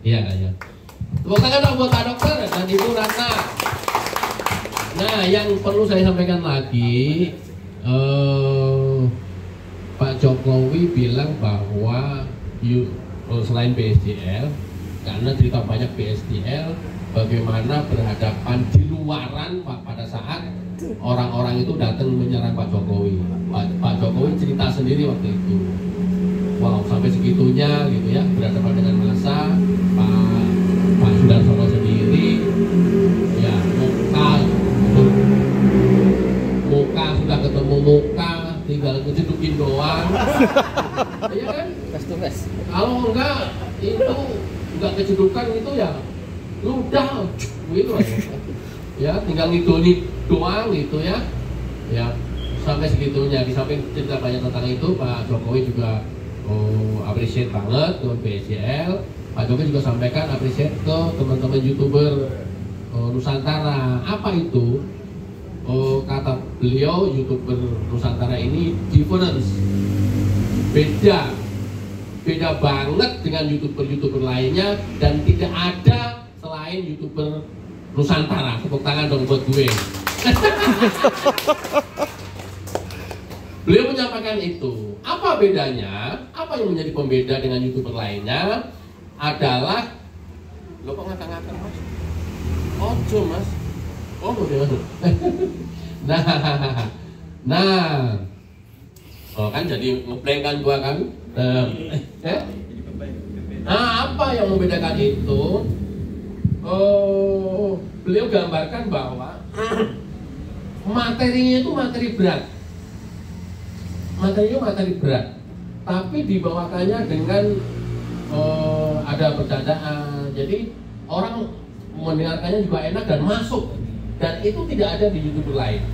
Iya. Tepuk tangan dong buat Pak Dokter dan Ibu Ratna. Nah, yang perlu saya sampaikan lagi, Pak Jokowi bilang bahwa selain BSDL, karena cerita banyak BSDL, bagaimana berhadapan di luaran pada saat orang-orang itu datang menyerang Pak Jokowi. Pak Jokowi cerita sendiri waktu itu. Wow, sampai segitunya gitu ya, berhadapan dengan massa. Pak Sudarsono sendiri, ya muka sudah ketemu muka, tinggal ngejedukin doang. Iya kan? Face to face. Kalau enggak itu enggak kejedukan itu ya ludah gitu ya, tinggal ngidoni doang gitu ya. Ya sampai segitunya. Di samping cerita banyak tentang itu, Pak Jokowi juga appreciate banget ke BSCL. Pak Jokowi juga sampaikan appreciate ke teman-teman YouTuber Nusantara. Apa itu? Kata beliau, YouTuber Nusantara ini difference, beda banget dengan YouTuber lainnya, dan tidak ada selain YouTuber Nusantara. Tepuk tangan dong buat gue. Beliau menyampaikan itu. Apa bedanya? Apa yang menjadi pembeda dengan YouTuber lainnya? Adalah, lo kok ngata-ngata mas? Ojo mas. Oh udah. Oh kan jadi ngeblank kan gua kan. Nah apa yang membedakan itu? Beliau gambarkan bahwa materinya itu materi berat. Materinya materi berat, tapi dibawakannya dengan ada bercandaan. Jadi orang mendengarkannya juga enak dan masuk. Dan itu tidak ada di YouTuber lain.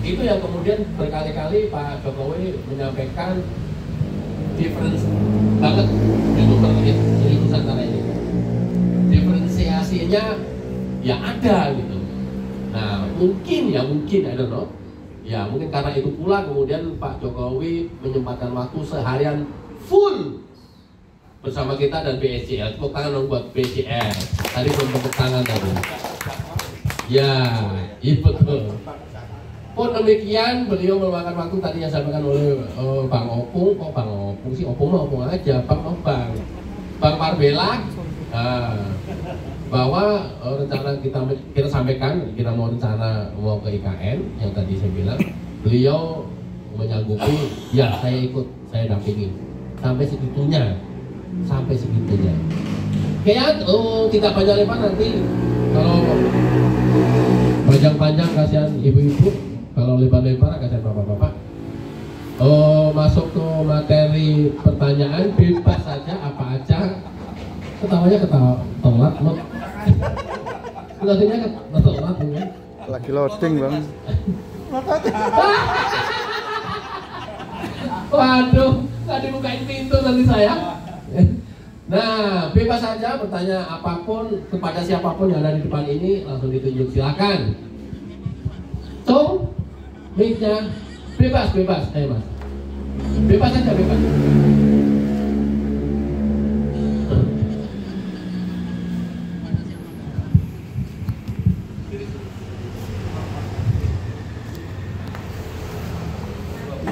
Itu yang kemudian berkali-kali Pak Jokowi menyampaikan difference banget YouTuber Nusantara ini. Diferensiasinya ya ada gitu. Nah mungkin I don't know. Ya mungkin karena itu pula kemudian Pak Jokowi menyempatkan waktu seharian full bersama kita dan BSCL. Tepuk tangan dong buat BSCL. Tadi belum tepuk tangan tadi. Ya, iya betul. Oh demikian beliau meluangkan waktu tadi yang disampaikan oleh Bang Opung. Kok Bang Opung sih? Opung mah Opung aja. Bang Parbela. Bahwa rencana kita sampaikan, kita mau ke IKN yang tadi saya bilang, beliau menyanggupi, ya saya ikut, saya dampingi sampai segitunya. Kayak tidak panjang lebar nanti, kalau panjang-panjang kasihan ibu-ibu, kalau lebar-lebar kasihan bapak-bapak. Masuk ke materi pertanyaan, bebas saja apa aja. Ketawanya telat, loadingnya telat ya. Lagi loading bang. Waduh, nggak dibukain pintu nanti saya. Nah, bebas saja bertanya apapun kepada siapapun yang ada di depan ini, langsung ditunjuk, silakan. Mic-nya bebas, mas. Bebas saja, bebas.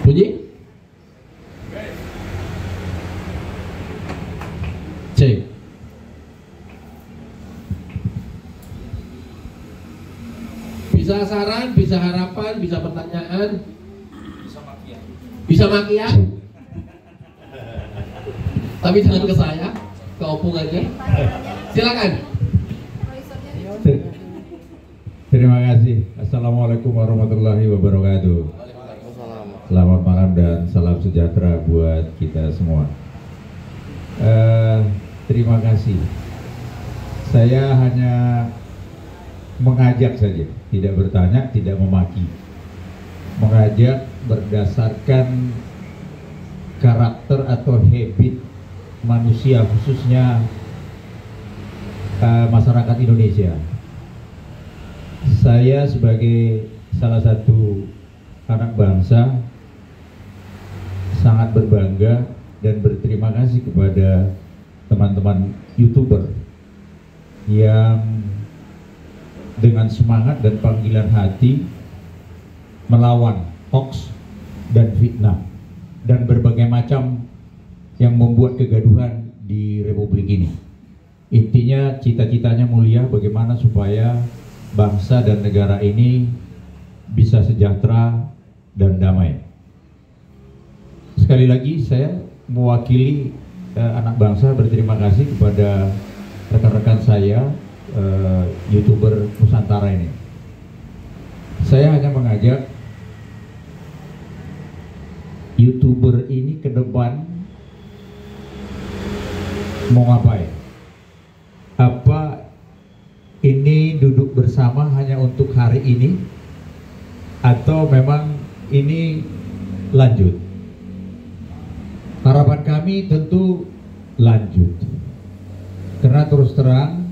Bunyi? Cek. Bisa saran, bisa harapan, bisa pertanyaan, bisa makian. Tapi jangan ke saya, ke Opung aja. Silakan. Terima kasih. Assalamualaikum warahmatullahi wabarakatuh. Selamat malam dan salam sejahtera buat kita semua. Terima kasih. Saya hanya mengajak saja, tidak bertanya, tidak memaki. Mengajak berdasarkan karakter atau habit manusia, khususnya masyarakat Indonesia. Saya sebagai salah satu anak bangsa sangat berbangga dan berterima kasih kepada teman-teman YouTuber yang dengan semangat dan panggilan hati melawan hoax dan fitnah dan berbagai macam yang membuat kegaduhan di Republik ini. Intinya cita-citanya mulia, bagaimana supaya bangsa dan negara ini bisa sejahtera dan damai. Sekali lagi saya mewakili anak bangsa berterima kasih kepada rekan-rekan saya YouTuber Nusantara ini. Saya hanya mengajak YouTuber ini ke depan mau ngapain? Apa ini duduk bersama hanya untuk hari ini atau memang ini lanjut? Harapan kami tentu lanjut. Karena terus terang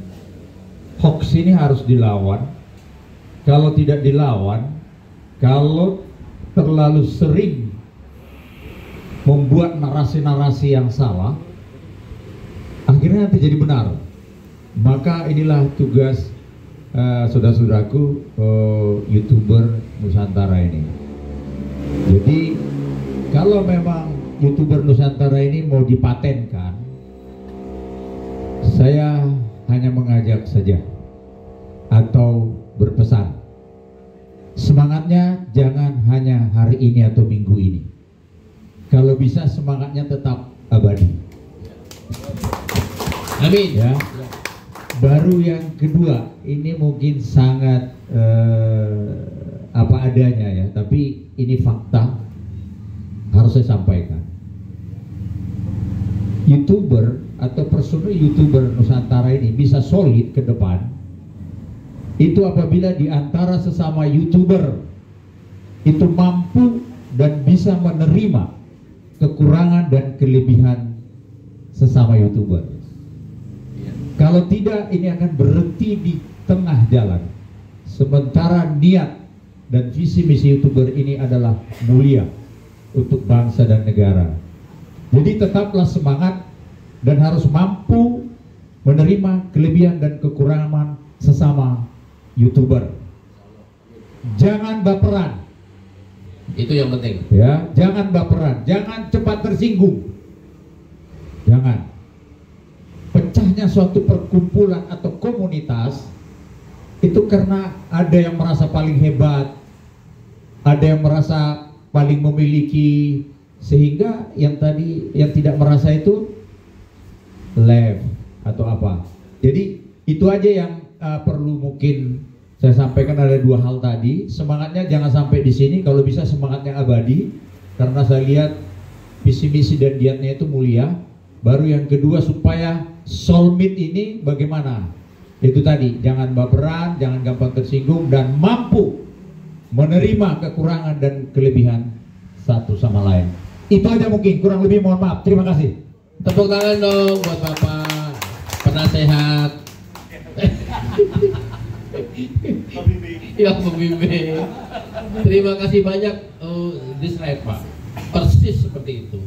hoax ini harus dilawan. Kalau tidak dilawan, kalau terlalu sering membuat narasi-narasi yang salah, akhirnya nanti jadi benar. Maka inilah tugas saudara-saudaraku YouTuber Nusantara ini. Jadi kalau memang YouTuber Nusantara ini mau dipatenkan, saya hanya mengajak saja atau berpesan, semangatnya jangan hanya hari ini atau minggu ini. Kalau bisa semangatnya tetap abadi. Amin. Ya. Baru yang kedua, ini mungkin sangat apa adanya ya, tapi ini fakta harus saya sampaikan. YouTuber atau personil YouTuber Nusantara ini bisa solid ke depan itu apabila di antara sesama YouTuber itu mampu dan bisa menerima kekurangan dan kelebihan sesama YouTuber. Kalau tidak, ini akan berhenti di tengah jalan. Sementara niat dan visi misi YouTuber ini adalah mulia untuk bangsa dan negara. Jadi tetaplah semangat dan harus mampu menerima kelebihan dan kekurangan sesama YouTuber. Jangan baperan. Itu yang penting. Ya, jangan baperan, jangan cepat tersinggung. Jangan. Pecahnya suatu perkumpulan atau komunitas itu karena ada yang merasa paling hebat, ada yang merasa paling memiliki, sehingga yang tidak merasa itu left atau apa. Jadi itu aja yang perlu mungkin saya sampaikan. Ada dua hal tadi. Semangatnya jangan sampai di sini, kalau bisa semangatnya abadi, karena saya lihat visi misi dan niatnya itu mulia. Baru yang kedua, supaya soulmate ini bagaimana? Itu tadi, jangan baperan, jangan gampang tersinggung, dan mampu menerima kekurangan dan kelebihan satu sama lain. Itu aja mungkin, kurang lebih mohon maaf. Terima kasih. Tepuk tangan dong buat Bapak penasehat. Ya, pembimbing. Terima kasih banyak. This right, Pak. Persis seperti itu.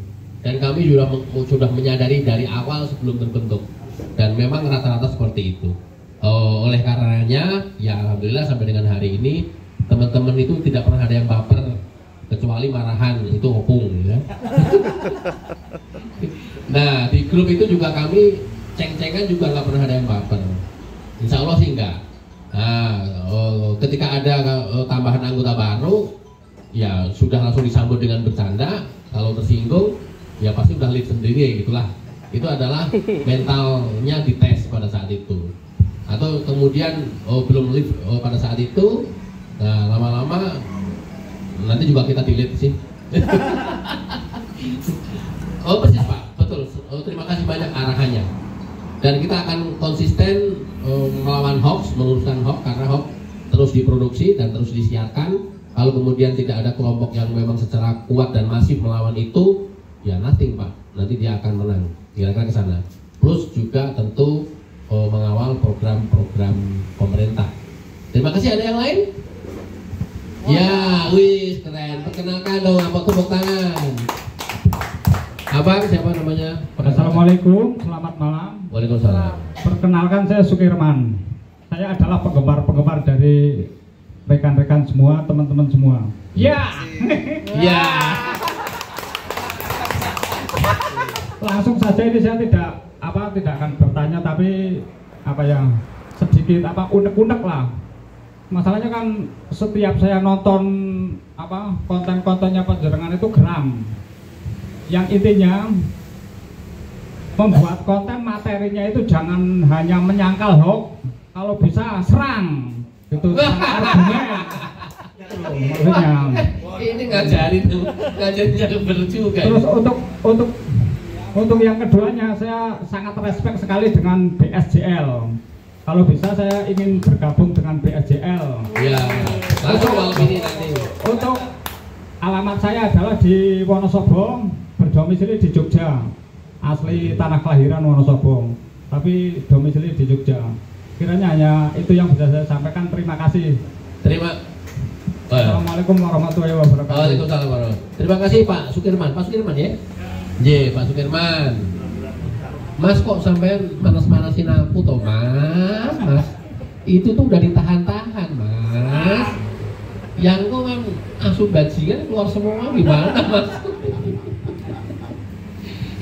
Dan kami sudah menyadari dari awal sebelum terbentuk. Dan memang rata-rata seperti itu. Oleh karenanya, ya alhamdulillah sampai dengan hari ini teman-teman itu tidak pernah ada yang baper, kecuali marahan, itu opung ya. Nah, di grup itu juga kami ceng-cengan juga nggak pernah ada yang baper. Insya Allah sih enggak. Nah, ketika ada tambahan anggota baru, ya sudah langsung disambut dengan bercanda. Kalau tersinggung, ya pasti udah lihat sendiri, gitulah. Itu adalah mentalnya dites pada saat itu. Atau kemudian belum live pada saat itu, nah lama-lama nanti juga kita delete sih. Oh persis Pak, betul. Terima kasih banyak arahannya. Dan kita akan konsisten melawan hoax, meluruskan hoax, karena hoax terus diproduksi dan terus disiarkan. Kalau kemudian tidak ada kelompok yang memang secara kuat dan masif melawan itu, ya nothing Pak. Nanti dia akan menang. Kira-kira ke sana. Plus juga tentu mengawal program-program pemerintah. Terima kasih. Ada yang lain? Ya, wih keren. Perkenalkan dong, apa tepuk tangan. Abang siapa namanya? Assalamualaikum, selamat malam. Waalaikumsalam. Perkenalkan, saya Sukirman. Saya adalah penggemar dari rekan-rekan semua, teman-teman semua. Ya. Ya. Langsung saja, ini saya tidak akan bertanya, tapi sedikit unek-unek lah. Masalahnya kan setiap saya nonton konten-kontennya panjenengan itu geram. Yang intinya membuat konten materinya itu jangan hanya menyangkal hoax, kalau bisa serang gitu, argumen. Maksudnya ini ngajarin bener juga. Terus untuk yang keduanya, saya sangat respect sekali dengan BSJL. Kalau bisa saya ingin bergabung dengan BSJL. Ya, langsung malam ini nanti. Untuk alamat saya adalah di Wonosobo, berdomisili di Jogja, asli tanah kelahiran Wonosobo, tapi domisili di Jogja. Kiranya hanya itu yang bisa saya sampaikan. Terima kasih. Assalamualaikum warahmatullahi wabarakatuh. Waalaikumsalam warahmatullahi wabarakatuh. Terima kasih Pak Sukirman. Pak Sukirman ya? Pak Sukirman. Mas kok sampai manas-manasin aku toh Mas? Itu tuh udah ditahan-tahan Mas. Yang kok kan asuh bajingan keluar semua gimana Mas?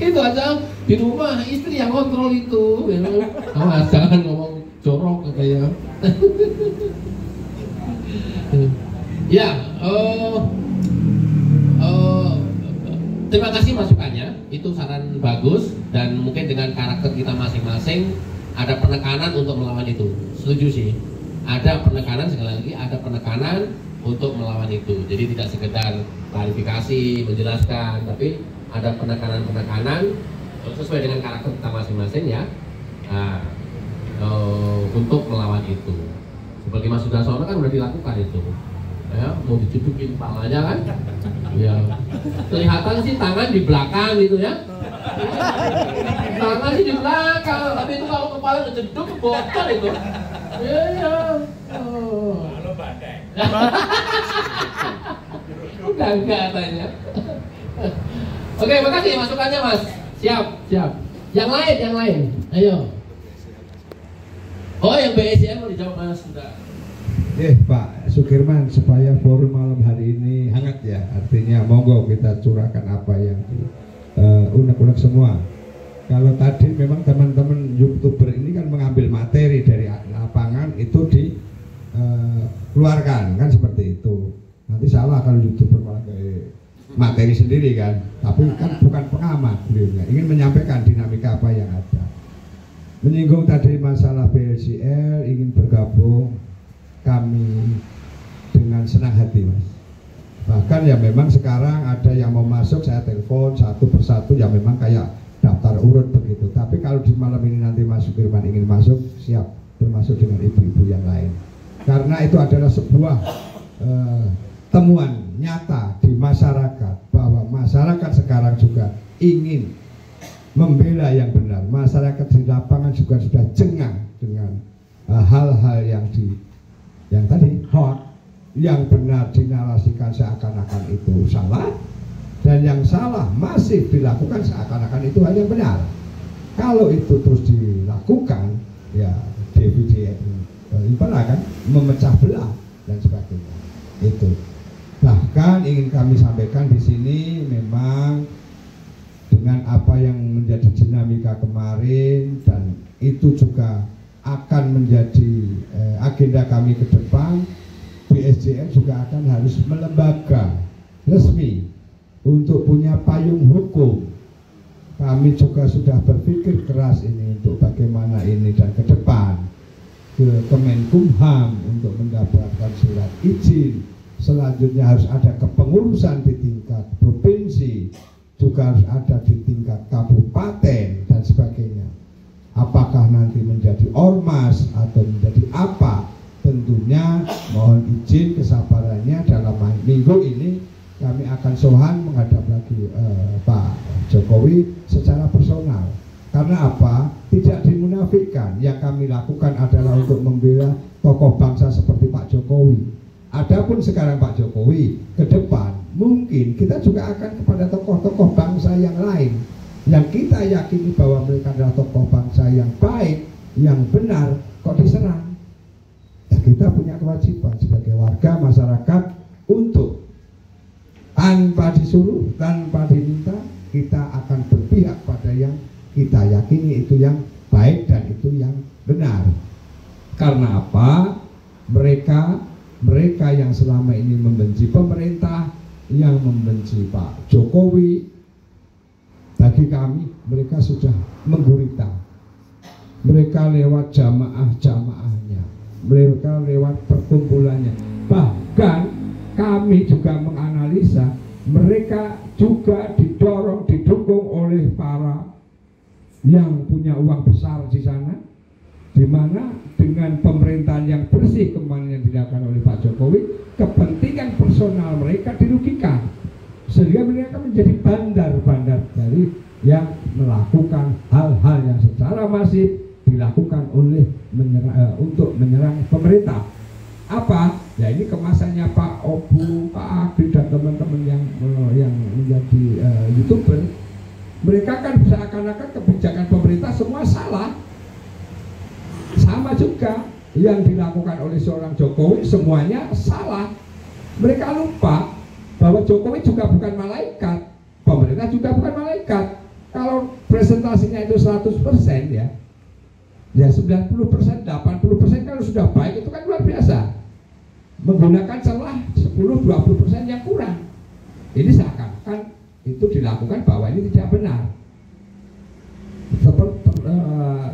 Itu aja di rumah istri yang kontrol itu. Awas jangan ngomong jorok katanya. Ya, terima kasih masukannya. Itu saran bagus dan mungkin dengan karakter kita masing-masing ada penekanan untuk melawan itu. Setuju sih. Ada penekanan, sekali lagi ada penekanan untuk melawan itu. Jadi tidak sekedar klarifikasi, menjelaskan, tapi ada penekanan-penekanan sesuai dengan karakter kita masing-masing ya. Untuk melawan itu. Seperti Mas Sudarsono kan udah dilakukan itu. Ya, mau dicedukin kepalanya kan? Ya. Kelihatan sih tangan di belakang gitu ya. Tangan sih di belakang, tapi itu kalau kepala ngeceduk bocor itu. Iya. Halo badai. Udah enggak katanya. Oke, makasih masukannya Mas. Siap. Yang lain. Ayo. Oh, yang BSCM mau dijawab Mas sudah. Pak Sukirman, supaya forum malam hari ini hangat ya, artinya monggo kita curahkan apa yang unek-unek semua. Kalau tadi memang teman-teman YouTuber ini kan mengambil materi dari lapangan itu dikeluarkan kan seperti itu. Nanti salah kalau YouTuber malah kayak materi sendiri kan, tapi kan bukan pengamat beliaunya, ingin menyampaikan dinamika apa yang ada. Menyinggung tadi masalah BLCL, ingin bergabung, kami dengan senang hati Mas. Bahkan ya memang sekarang ada yang mau masuk, saya telepon satu persatu ya memang kayak daftar urut begitu. Tapi kalau di malam ini nanti Mas Sukirman ingin masuk, siap, termasuk dengan ibu-ibu yang lain. Karena itu adalah sebuah temuan nyata di masyarakat, bahwa masyarakat sekarang juga ingin membela yang benar. Masyarakat di lapangan juga sudah jengah dengan hal-hal yang tadi hoax, yang benar dinarasikan seakan-akan itu salah, dan yang salah masih dilakukan seakan-akan itu hanya benar. Kalau itu terus dilakukan, ya DVD kan memecah belah dan sebagainya. Itu bahkan ingin kami sampaikan di sini, memang dengan apa yang menjadi dinamika kemarin, dan itu juga akan menjadi agenda kami ke depan. BSCM juga akan harus melembaga resmi untuk punya payung hukum. Kami juga sudah berpikir keras ini untuk bagaimana ini, dan ke depan ke Kemenkumham untuk mendapatkan surat izin. Selanjutnya harus ada kepengurusan di tingkat provinsi, juga harus ada di tingkat kabupaten dan sebagainya. Apakah nanti menjadi ormas atau menjadi apa, tentunya mohon izin kesabarannya. Dalam minggu ini kami akan sohan menghadap lagi Pak Jokowi secara personal. Karena apa? Tidak dimunafikan. Yang kami lakukan adalah untuk membela tokoh bangsa seperti Pak Jokowi. Adapun sekarang Pak Jokowi, ke depan mungkin kita juga akan kepada tokoh-tokoh bangsa yang lain, yang kita yakini bahwa mereka adalah tokoh bangsa yang baik, yang benar, kok diserang. Ya, kita punya kewajiban sebagai warga masyarakat untuk tanpa disuruh, tanpa diminta, kita akan berpihak pada yang kita yakini itu yang baik dan itu yang benar. Karena apa? Mereka yang selama ini membenci pemerintah, yang membenci Pak Jokowi, bagi kami mereka sudah menggurita. Mereka lewat jamaah-jamaahnya, mereka lewat perkumpulannya. Bahkan kami juga menganalisa mereka juga didorong, didukung oleh para yang punya uang besar di sana, di mana dengan pemerintahan yang bersih kemarin yang dilakukan oleh Pak Jokowi, kepentingan personal mereka dirugikan. sehingga mereka menjadi bandar-bandar dari yang melakukan hal-hal yang secara masif dilakukan oleh untuk menyerang pemerintah. Apa? Ya ini kemasannya Pak Obu, Pak Agri dan teman-teman yang menjadi YouTuber. Mereka kan seakan-akan kebijakan pemerintah semua salah. Sama juga yang dilakukan oleh seorang Jokowi semuanya salah. Mereka lupa bahwa Jokowi juga bukan malaikat, pemerintah juga bukan malaikat. Kalau presentasinya itu 100% ya 90%, 80% kalau sudah baik itu kan luar biasa. Menggunakan celah 10-20% yang kurang. Ini seakan-akan itu dilakukan bahwa ini tidak benar.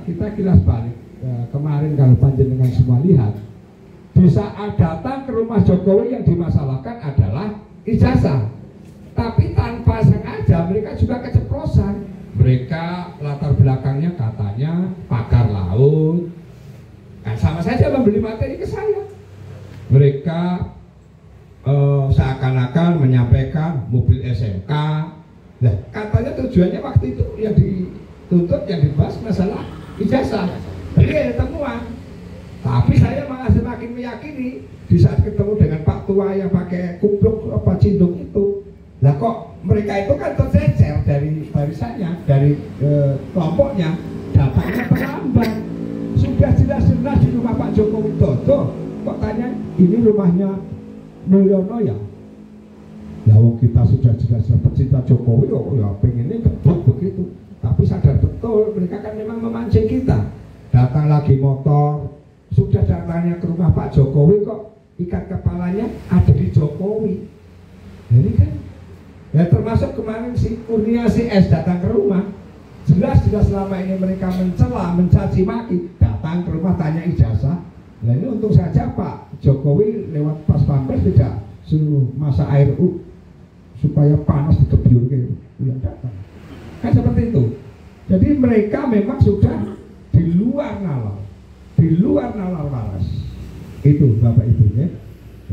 Kita kilas balik kemarin kalau panjenengan semua lihat, di saat datang ke rumah Jokowi yang dimasalahkan adalah ijazah, tapi tanpa sengaja mereka juga keceplosan. Mereka latar belakangnya katanya pakar laut, kan sama saja membeli materi ke saya. Mereka seakan-akan menyampaikan mobil SMK. Nah, katanya tujuannya waktu itu yang dituntut, yang dibahas masalah ijazah. Jadi ada temuan. Tapi saya malah semakin meyakini di saat ketemu dengan Pak Tua yang pakai kupluk apa cindung itu. Lah kok mereka itu kan tercecer dari barisannya, dari kelompoknya, datangnya terlambat. Sudah jelas-jelas di rumah Pak Joko Widodo, kok tanya ini rumahnya Mulyono ya? Ya kita sudah jelas-jelas pecinta Jokowi, ya pengennya gebuk begitu. Tapi sadar betul mereka kan memang memancing kita. Datang lagi motor, sudah datangnya ke rumah Pak Jokowi kok ikat kepalanya ada di Jokowi. Jadi kan ya termasuk kemarin si Kurnia si S datang ke rumah, jelas-jelas selama ini mereka mencela, mencaci maki, datang ke rumah tanya ijazah. Nah ini untung saja Pak Jokowi lewat pas pampres tidak suruh masa air supaya panas dikebyur gitu, yang datang. Kan seperti itu. Jadi mereka memang sudah di luar nalar waras. Itu Bapak Ibu ya.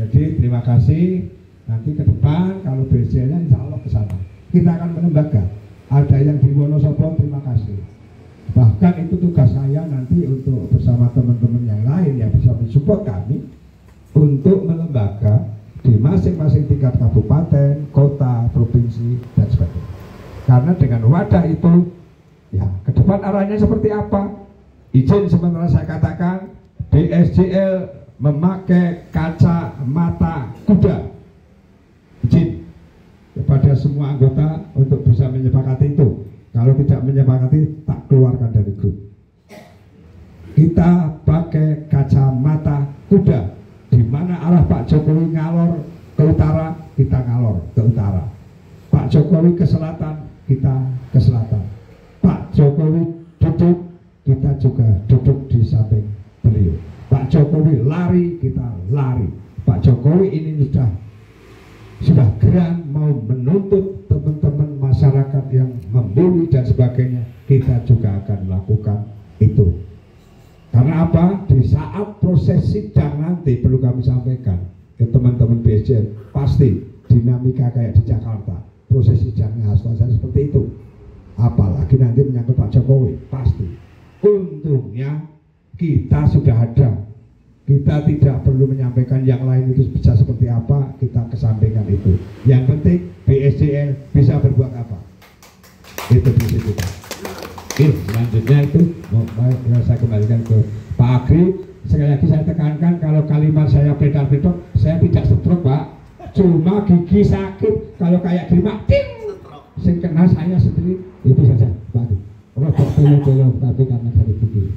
Jadi terima kasih. Nanti ke depan kalau BSJ-nya insya Allah ke sana. Kita akan melembaga. Ada yang di Wonosobo, terima kasih. Bahkan itu tugas saya nanti untuk bersama teman-teman yang lain yang bisa mensupport kami untuk melembaga di masing-masing tingkat kabupaten, kota, provinsi dan sebagainya. Karena dengan wadah itu, ya ke depan arahnya seperti apa? Izin sementara saya katakan, BSJL memakai kacamata kuda. Izin kepada semua anggota untuk bisa menyepakati itu. Kalau tidak menyepakati, tak keluarkan dari grup. Kita pakai kacamata kuda. Di mana arah Pak Jokowi ngalor ke utara, kita ngalor ke utara. Pak Jokowi ke selatan, kita ke selatan. Pak Jokowi duduk, kita juga duduk di samping beliau. Pak Jokowi lari, kita lari. Pak Jokowi ini sudah geram mau menuntut teman-teman masyarakat yang membuli dan sebagainya, kita juga akan lakukan itu. Karena apa? Di saat proses sidang nanti perlu kami sampaikan ke teman-teman BSJL, pasti dinamika kayak di Jakarta, proses sidangnya harus seperti itu. Apalagi nanti menyangkut Pak Jokowi, pasti. Untungnya kita sudah ada. Kita tidak perlu menyampaikan yang lain itu bisa seperti apa, kita kesampingkan itu. Yang penting BSJL bisa berbuat apa. Itu prinsip kita. Oke, selanjutnya itu saya kembalikan ke Pak Agri. Sekali lagi saya tekankan kalau kalimat saya pedal-pedal, saya tidak stroke Pak. Cuma gigi sakit. Kalau kayak gimana, sing kena saya sendiri. Itu saja Pak Agri. Tolong tapi karena dari gigi.